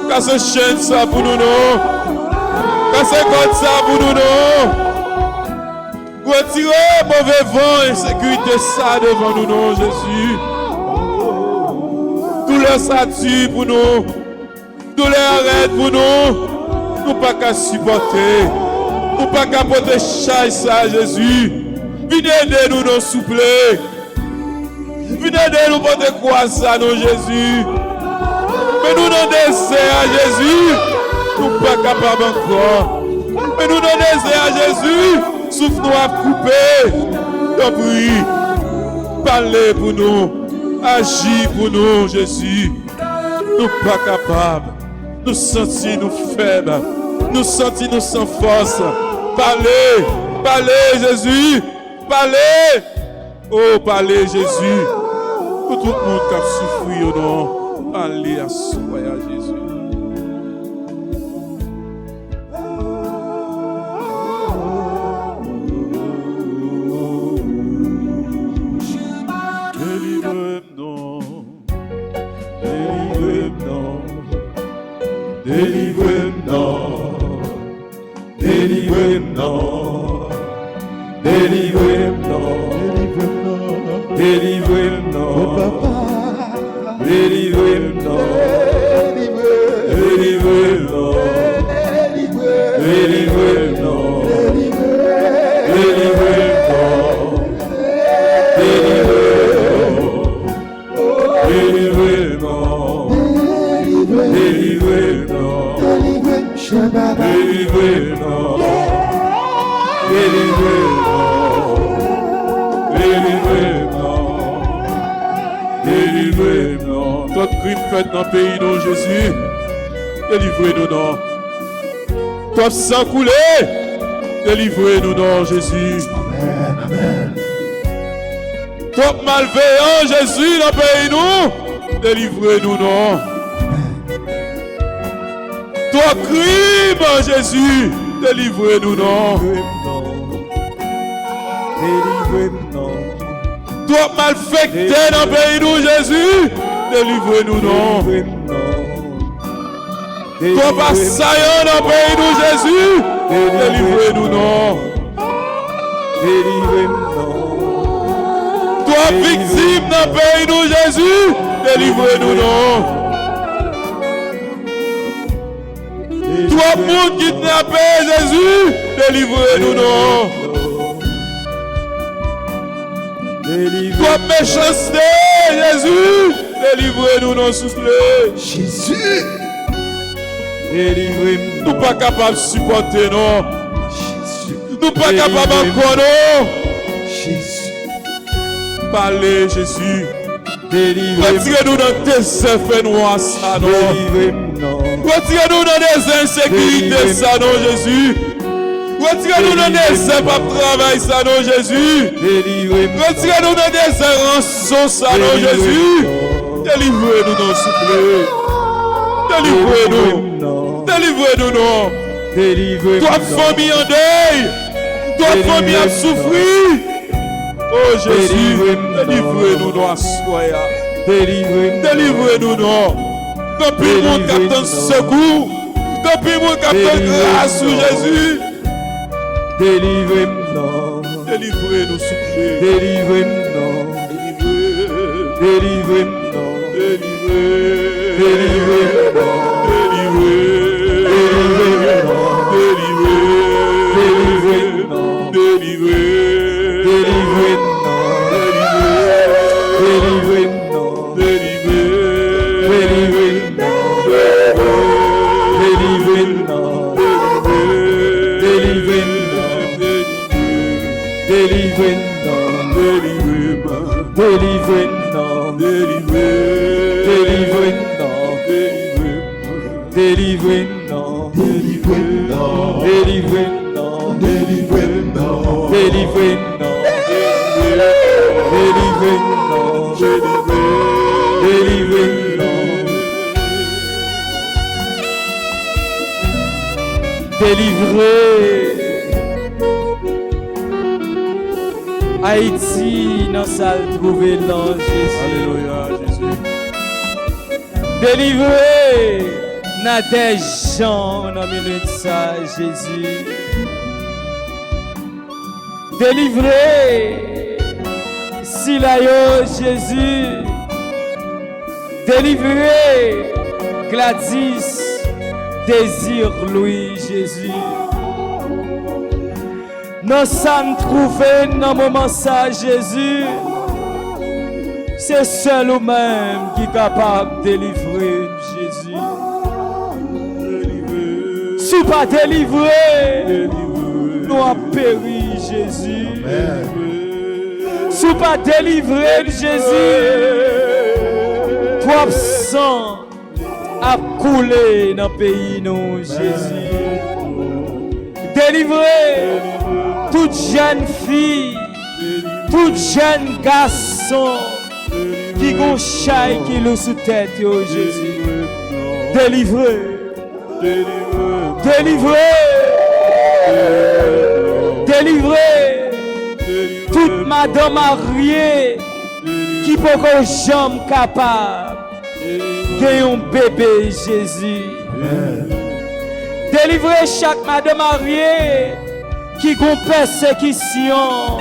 Speaker 1: Casse chaîne ça pour nous, non. Casse code ça pour nous, non. Retirez mauvais vent et sécurité ça devant nous, non, Jésus. Tout le statut pour nous, tout les arrêts pour nous, nous pas qu'à supporter, nous pas qu'à porter chaise ça, Jésus. Venez aider nous, non, s'il vous plaît. Venez aider nous porter quoi ça, non, Jésus. Mais nous non désir à Jésus, nous pas capables encore. Mais nous non désir à Jésus. Souffle-nous à couper, t'en prie, parlez pour nous, agis pour nous, Jésus. Nous pas capables, nous sentir nous faibles, Nous sentons nous sans force. Parlez, parlez Jésus, parlez. Oh, parlez Jésus. Pour tout le monde qui a souffert, oh non. Parlez à soi, à Jésus. Tout crime fait dans le pays, non, Jésus. Délivrez-nous, non. Tout sang coulé. Délivrez-nous, non, Jésus.
Speaker 6: Amen, amen.
Speaker 1: Tout malveillant, Jésus, dans le pays, nous. Délivrez-nous, non. Tout crime, Jésus. Délivrez-nous, non. Toi malfecté dans le pays nous Jésus, délivrez-nous non. Toi assaillant dans le pays nous Jésus, délivrez-nous non. Toi victime dans le pays nous Jésus, délivrez-nous non. Toi monde kidnappé Jésus, délivrez-nous non. Toi méchanceté, Jésus, délivrez-nous non soufflé.
Speaker 6: Jésus,
Speaker 1: délivrez-nous. Nous pas capables de supporter non.
Speaker 6: Jésus,
Speaker 1: Nous pas capables encore non.
Speaker 6: Jésus.
Speaker 1: Parlez Jésus. Retirez-nous dans tes effets noirs, ça non. Retirez-nous dans des insécurités, ça non Jésus. Retirez-nous dans des airs pas travail, ça non Jésus. Retirez-nous dans des rançons, ça non Jésus. Délivrez-nous non soufflé. Délivrez-nous. Délivrez-nous non. Toi famille en deuil. Toi famille a souffert. Oh Jésus, délivrez-nous non à soi. Délivrez-nous non. Depuis mon capitaine secours. Depuis mon capitaine grâce sur Jésus.
Speaker 2: Délivrez-nous,
Speaker 1: Délivrez-nous, soufflez.
Speaker 2: délivrez-nous, délivrez-nous, Haïti, dans sa trouvé dans Jésus.
Speaker 1: Alléluia, Jésus.
Speaker 2: Délivré, n'a des gens dans minute ça, Jésus. Délivré, si la yo, Jésus. Délivré, Gladys, désire Louis, Jésus. Nous sommes trouvés dans le moment ça, Jésus. C'est seul ou même qui est capable de délivrer, Jésus. Si pas délivré, nous avons péri, Jésus. Si pas délivré, Jésus, toi absent a coulé dans le pays, nous, Jésus. Délivrez toute jeune fille, toute jeune garçon qui gonchaille qui le sous tête, oh Jésus. Délivrez, délivrez, délivrez toute madame mariée qui peut qu'on jambe capable de un bébé Jésus. Délivrez chaque madame mariée qui a une persécution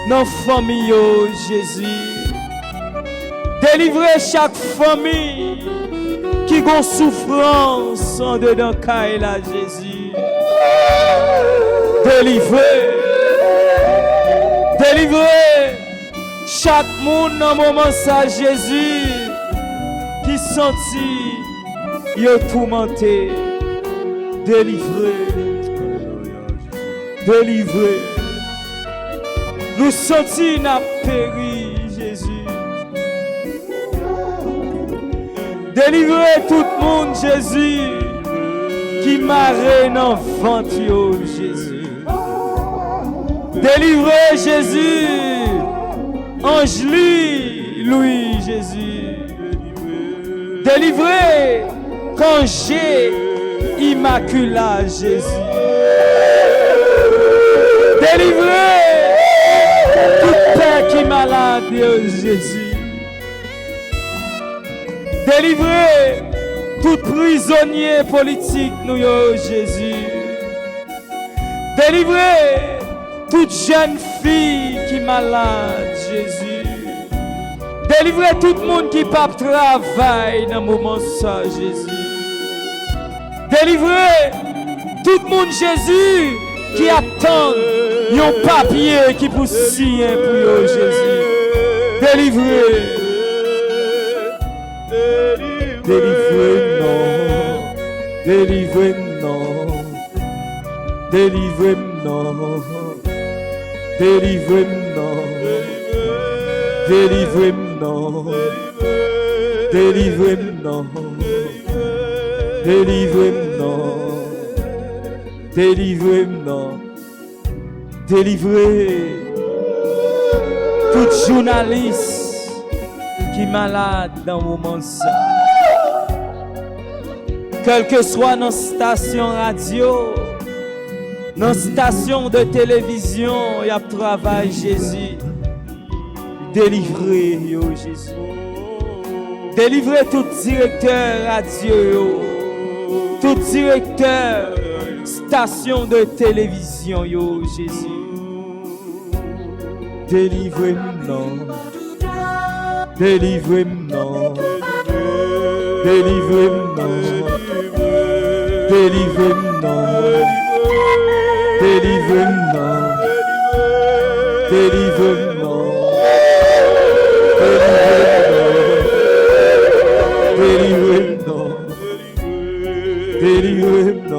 Speaker 2: dans la famille, oh Jésus. Délivrez chaque famille qui a une souffrance en dedans de la Jésus. Délivrez, délivrez chaque monde dans le moment ça Jésus qui sentit yo tourmenté. Délivrez, délivrez. Nous sentis n'a péri, Jésus. Délivrez tout le monde, Jésus, qui marre dans le ventre, Jésus. Délivrez, Jésus, Ange Louis, Jésus. Délivrez, congé Immaculée, Jésus. Délivrez tout père qui est malade, oh Jésus. Délivrez tout prisonnier politique, nous, oh Jésus. Délivrez toute jeune fille qui est malade, Jésus. Délivrez tout le monde qui pas travail dans le moment ça, Jésus. Délivrez tout le monde, Jésus, qui attend un papier qui pour signer pour eux, Jésus. Délivrez. Délivrez-nous. Délivrez-nous. Délivrez-nous. Délivrez-nous. Délivrez-nous. Délivrez-nous. Délivrez-nous. Délivrez-nous. Délivrez tout journaliste qui est malade dans le moment ça. Quelle que soit nos stations radio, nos stations de télévision, il y a travail Jésus. Délivrez, yo Jésus. Délivrez tout directeur radio, tout directeur station de télévision, yo Jésus. Délivrez-nous. Délivrez-nous. Délivrez-nous. Délivrez-nous. Délivrez-nous. Délivrez-nous. Délivrez-nous. Délivrez-nous.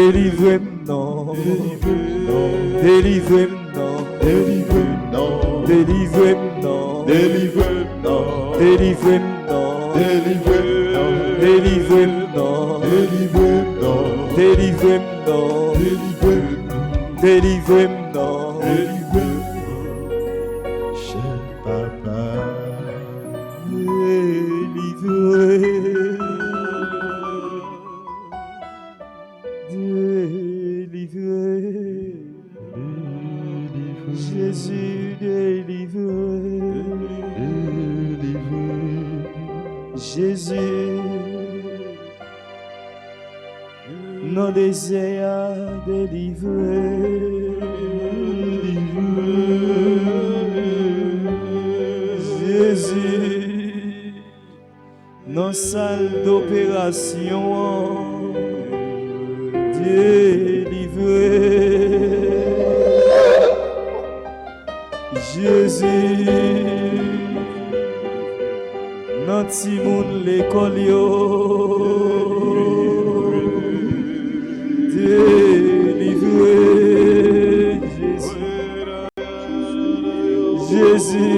Speaker 2: Délivrez-nous. Délivrez-nous. Délivrez-nous. Délivrez-nous. Délivrez-nous. Délivrez-nous. Délivrez-nous. Délivrez-nous. Délivrez-nous. Délivrez-nous.
Speaker 6: Cher papa,
Speaker 2: délivrez, Jésus délivré, Jésus, non désert délivré, Jésus, non salle d'opération délivré. Jésus, nan ti moun l'école yo, délivré. Jésus,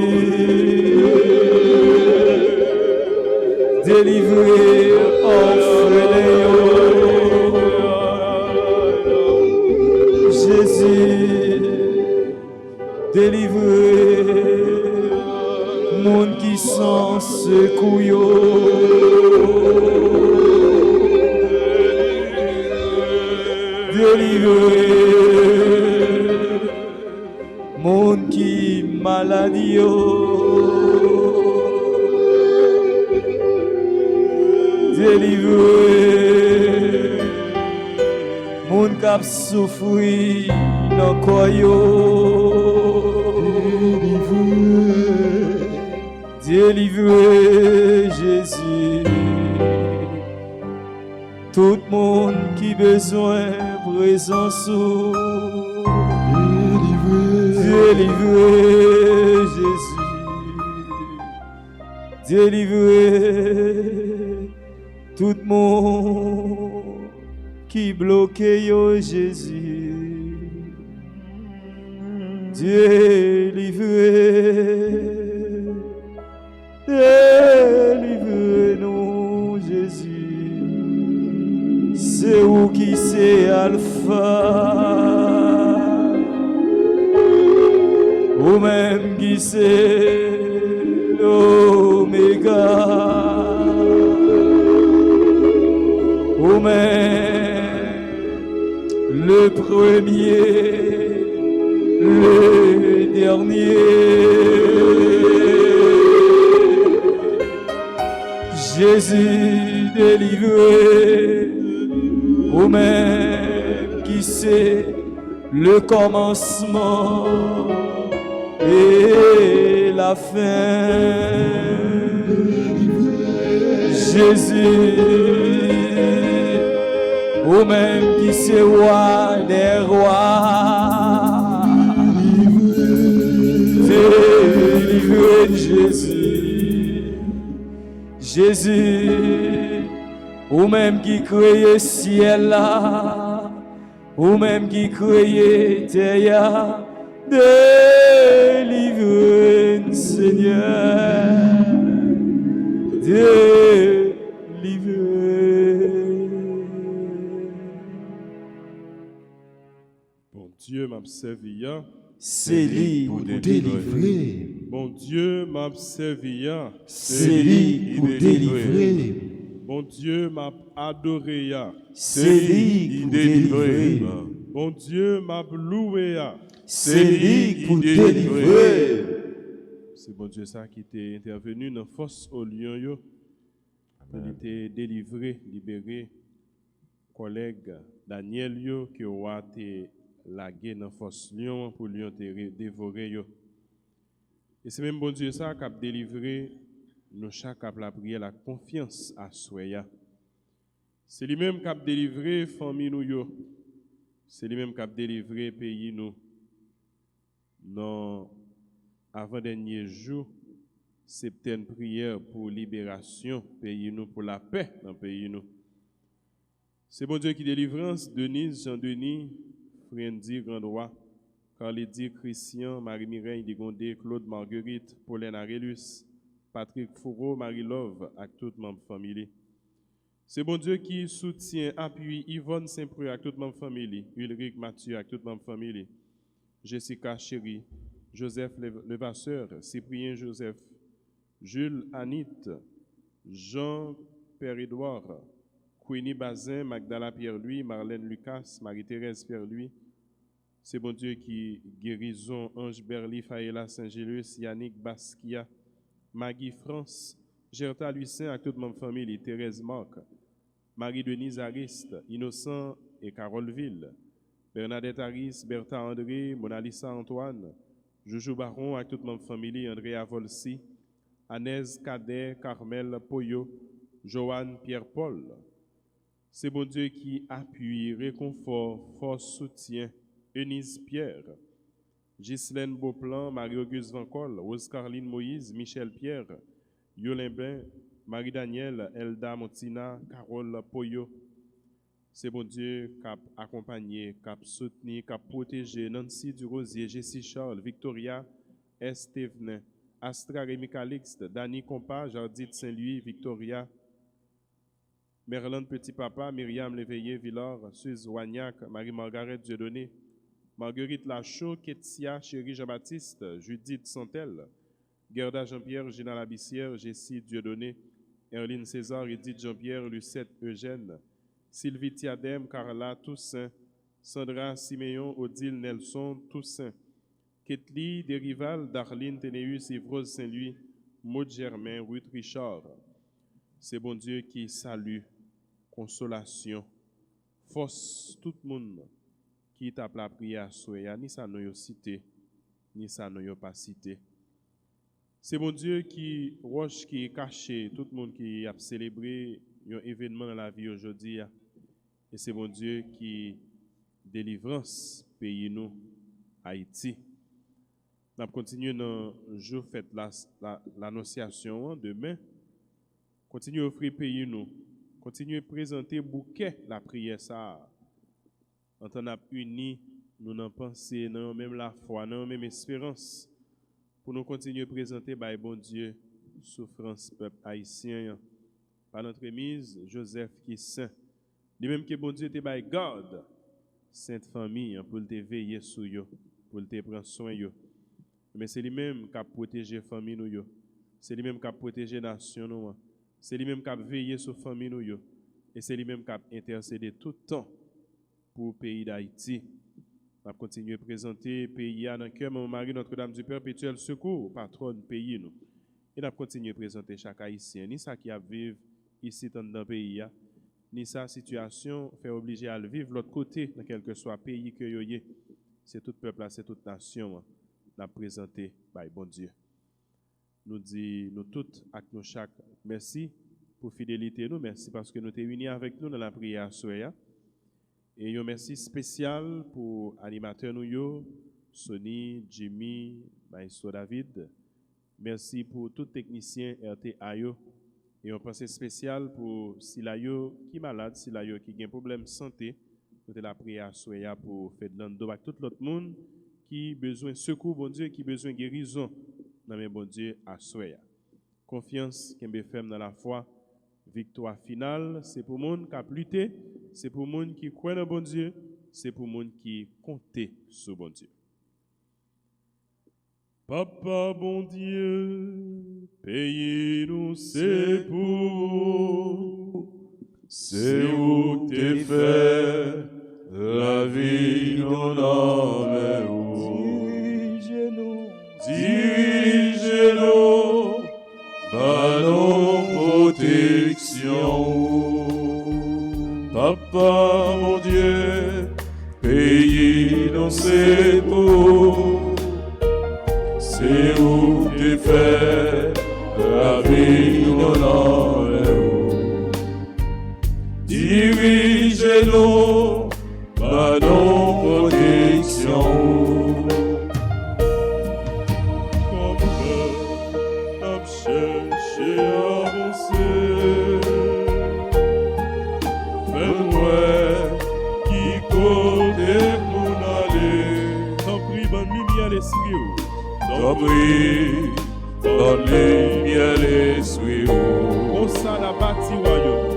Speaker 2: Délivré, orphelin. Jésus, délivré, monde qui sans secours. Délivré, monde qui maladie. Délivré, moun kap soufri nan koyo. Délivré, Jésus, tout moun qui besoin présence. Délivré, Jésus, délivré. Tout le monde qui bloque yo Jésus, délivrez, délivrez-nous Jésus. C'est où qui c'est Alpha, ou même qui c'est l'Oméga. Ô même le premier, le dernier, Jésus délivré, ô même qui c'est le commencement et la fin, Jésus. Ou même qui c'est roi des rois, délivré Jésus, Jésus, ou même qui crée ciel là, ou même qui crée terre, délivré Seigneur, délivré.
Speaker 7: Dieu m'a servi,
Speaker 2: c'est lui pour délivrer.
Speaker 7: Bon Dieu m'a servi,
Speaker 2: c'est lui pour délivrer.
Speaker 7: Bon Dieu m'a adoré,
Speaker 2: c'est lui pour délivrer.
Speaker 7: Bon Dieu m'a loué,
Speaker 2: c'est lui pour délivrer.
Speaker 7: C'est bon Dieu ça qui t'est intervenu dans force au lion, il était délivré, libéré, collègue Daniel qui a été lagué dans force lion pour lion te dévorer yo. Et c'est même bon Dieu ça qui a délivré nous chaque a la prière la confiance à soya. C'est lui-même qui a délivré famille nous yo. C'est lui-même qui a délivré pays nous. Dans avant-dernier jour, septaine prière pour libération pays nous, pour la paix dans le pays nous. C'est bon Dieu qui délivrance, Denise, Jean-Denis, Frendi, Grand Roi, Carlédi, Christian, Marie-Mireille, Digondé, Claude, Marguerite, Pauline Arellus, Patrick Fourreau, Marie-Love, avec toute membre famille. C'est bon Dieu qui soutient, appuie Yvonne Saint-Preux avec toute membre famille, Ulrich Mathieu avec toute membre famille, Jessica Chéri, Joseph Levasseur, Cyprien Joseph, Jules Anit, Jean Père-Édouard, Queenie Bazin, Magdala Pierre-Louis, Marlène Lucas, Marie-Thérèse Pierre-Louis. C'est bon Dieu qui guérison, Ange Berly, Faïla Saint-Gélus, Yannick Basquiat, Maggie France, Gerta Lucien avec toute ma famille, Thérèse Marc, Marie-Denise Ariste, Innocent et Carolville, Bernadette Harris, Bertha André, Monalisa Antoine, Joujou Baron avec toute ma famille, Andrea Volsi, Anès Cadet, Carmel Poyo, Joanne Pierre-Paul. C'est bon Dieu qui appuie, réconfort, force, soutien, Eunice Pierre, Ghislaine Beauplan, Marie-Auguste Vancol, Rose-Carline Moïse, Michel Pierre, Yolin Marie-Danielle, Elda Montina, Carole Poyo. C'est bon Dieu qui a accompagné, qui a soutenu, qui a protégé Nancy Durosier, Jessie Charles, Victoria Estevenin, Astra Rémi Calixte, Dany Compa, Jardine Saint-Louis, Victoria, Merlande Petit Papa, Myriam Léveillé, Villard, Suze Wagnac, Marie-Margaret Dieudonné, Marguerite Lachaud, Ketia Chéri Jean-Baptiste, Judith Santel, Gerda Jean-Pierre, Gina Labissière, Jessie Dieudonné, Erline César, Edith Jean-Pierre, Lucette Eugène, Sylvie Tiadem, Carla Toussaint, Sandra Siméon, Odile Nelson Toussaint, Ketli Derival, Darlene Ténéus, Yvrose Saint-Louis, Maud Germain, Ruth Richard. C'est bon Dieu qui salue, consolation, force tout le monde qui tape la prière soya, ni ça nous cité, ni ça nous pas cité. C'est bon Dieu qui roche qui est caché, tout le monde qui a célébré un événement dans la vie aujourd'hui. Et c'est bon Dieu qui délivrance pays nous, Haïti. Nous continuons dans le jour fait l'annonciation demain. Continuez à offrir pays nous. Continuez à présenter bouquet la prière ça. En tant unis, nous n'en pensons, nous même la foi, nous même espérance. Pour nous continuer à présenter, bon Dieu, souffrance peuple haïtien. Par notre mise, Joseph qui est saint. Lui-même que bon Dieu te garde, sainte famille, pour te veiller sur eux, pour te prendre soin de eux. Mais c'est lui-même qui a protégé la famille nous. C'est lui-même qui a protégé la nation nous. C'est lui-même qui a veillé sur la famille nous. Et c'est lui-même qui a intercédé tout le temps pour le pays d'Haïti. On va continuer à présenter le pays dans le cœur, mon mari, Notre-Dame du Perpétuel Secours, patronne pays nous. Et on va continuer à présenter chaque Haïtien, ni ça qui a vivre ici dans le pays, ni sa situation fait obliger à le vivre de l'autre côté, dans quel que soit le pays que vous avez. C'est tout peuple, c'est toute nation. N'a présenté by bon Dieu. Nous disons, nous toutes, avec nous chaque, merci pour fidélité, nous, merci parce que nous sommes unis avec nous dans la prière soya. Et un merci spécial pour animateurs nous, Sony, Jimmy, Maestro David. Merci pour tout technicien RTA. Et un pensée spécial pour Silayo qui est malade, Silayo qui a un problème de santé. Nous avons la prière soya pour faire de l'ando avec tout l'autre monde qui a besoin de secours, bon Dieu, qui a besoin de guérison, dans mes bon Dieu, à soya. Confiance qui est ferme dans la foi. Victoire finale, c'est pour les gens qui ont lutté, c'est pour les gens qui croient dans bon Dieu, c'est pour les gens qui comptent sur bon Dieu. Papa bon Dieu, payez-nous c'est pour, c'est où t'es fait la vie non âme. Dirigez-nous, par nos protections. Papa, mon Dieu, payez-nous c'est pour, c'est où t'es fait la vie non âme. Dirigez-nous, par nos protections. Cherchez à avancer, fais-moi qui côté pour aller. T'en prie, bonne lumière l'esprit. T'en prie, bonne lumière l'esprit. Comme ça la bâti royaume.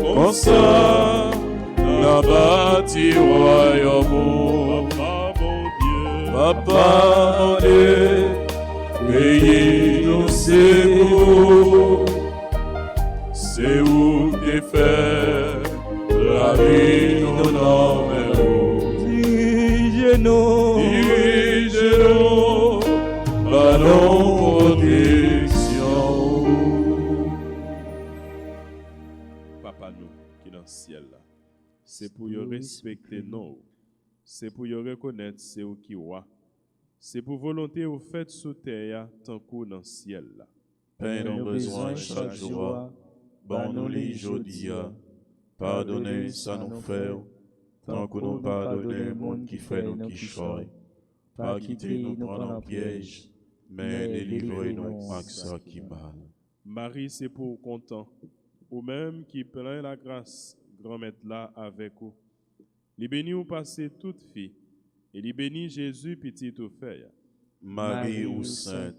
Speaker 7: Comme ça la bâti royaume. Papa mon Dieu, Papa mon Dieu. Payez-nous c'est où t'es fait la vie non âme. Dirigez-nous, par nos protections. Papa nous qui est dans le ciel, c'est pour y respecter nous, c'est pour y reconnaître c'est où qui est. C'est pour volonté au fait sous terre, tant qu'au dans le ciel.
Speaker 8: Paix nos besoins chaque jour, bon nous les aujourd'hui, pardonnez ça nous faire, tant que nous pardonnons le monde qui fait nous qui choient. Pas quitter nous prendre en piège, mais délivrez-nous avec ça qui mal.
Speaker 7: Marie, c'est pour content, ou même qui plein la grâce, grand-maître là avec vous. Les bénis ou passez toute fille. Et il bénit Jésus, petit au fait.
Speaker 8: Marie ou sainte,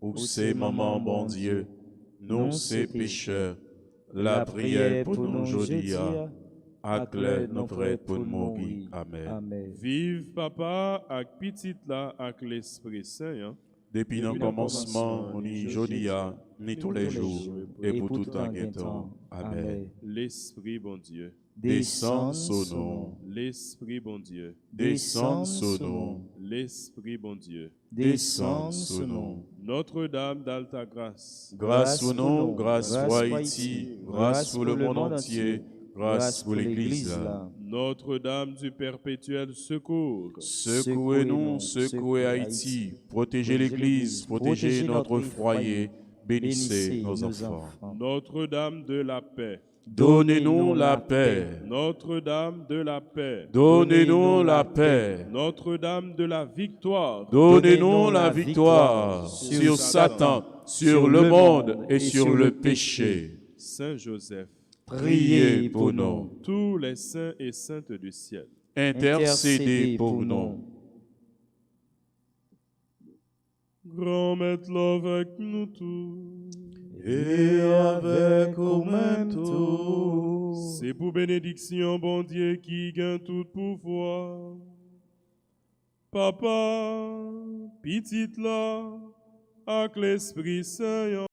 Speaker 8: Ou c'est maman, bon Dieu, nous ces pécheurs, la prière pour nous aujourd'hui, ak lè nous prêts pour mourir. Amen.
Speaker 2: Amen.
Speaker 7: Vive papa ak petit là ak l'Esprit Saint. Hein?
Speaker 8: Depuis le commencement, ni aujourd'hui, ni tous les jours, et pour tout temps et temps. Amen.
Speaker 7: L'Esprit bon Dieu.
Speaker 8: Descends sur nous,
Speaker 7: L'Esprit bon Dieu.
Speaker 8: descends sur nous,
Speaker 7: L'Esprit bon Dieu.
Speaker 8: descends sur nous.
Speaker 7: Notre-Dame d'Alta Grâce.
Speaker 8: Grâce pour nous, grâce pour Haïti, grâce pour le monde entier, grâce pour l'Église.
Speaker 7: Notre-Dame du perpétuel secours.
Speaker 8: Secouez-nous, secouez Haïti, protégez l'Église, protégez notre foyer, bénissez nos enfants.
Speaker 7: Notre-Dame de la paix.
Speaker 8: Donnez-nous la paix,
Speaker 7: Notre-Dame de la paix.
Speaker 8: donnez-nous la paix,
Speaker 7: Notre-Dame de la victoire.
Speaker 8: donnez-nous la victoire sur Satan, sur le monde et sur le péché.
Speaker 7: Saint Joseph.
Speaker 8: Priez pour nous,
Speaker 7: Tous les saints et saintes du ciel.
Speaker 8: intercédez pour nous.
Speaker 7: Grand Maître avec nous tous.
Speaker 8: Et avec nous tous.
Speaker 7: C'est pour bénédiction, bon Dieu, qui gagne tout pouvoir. Papa, petite là, avec l'Esprit Saint.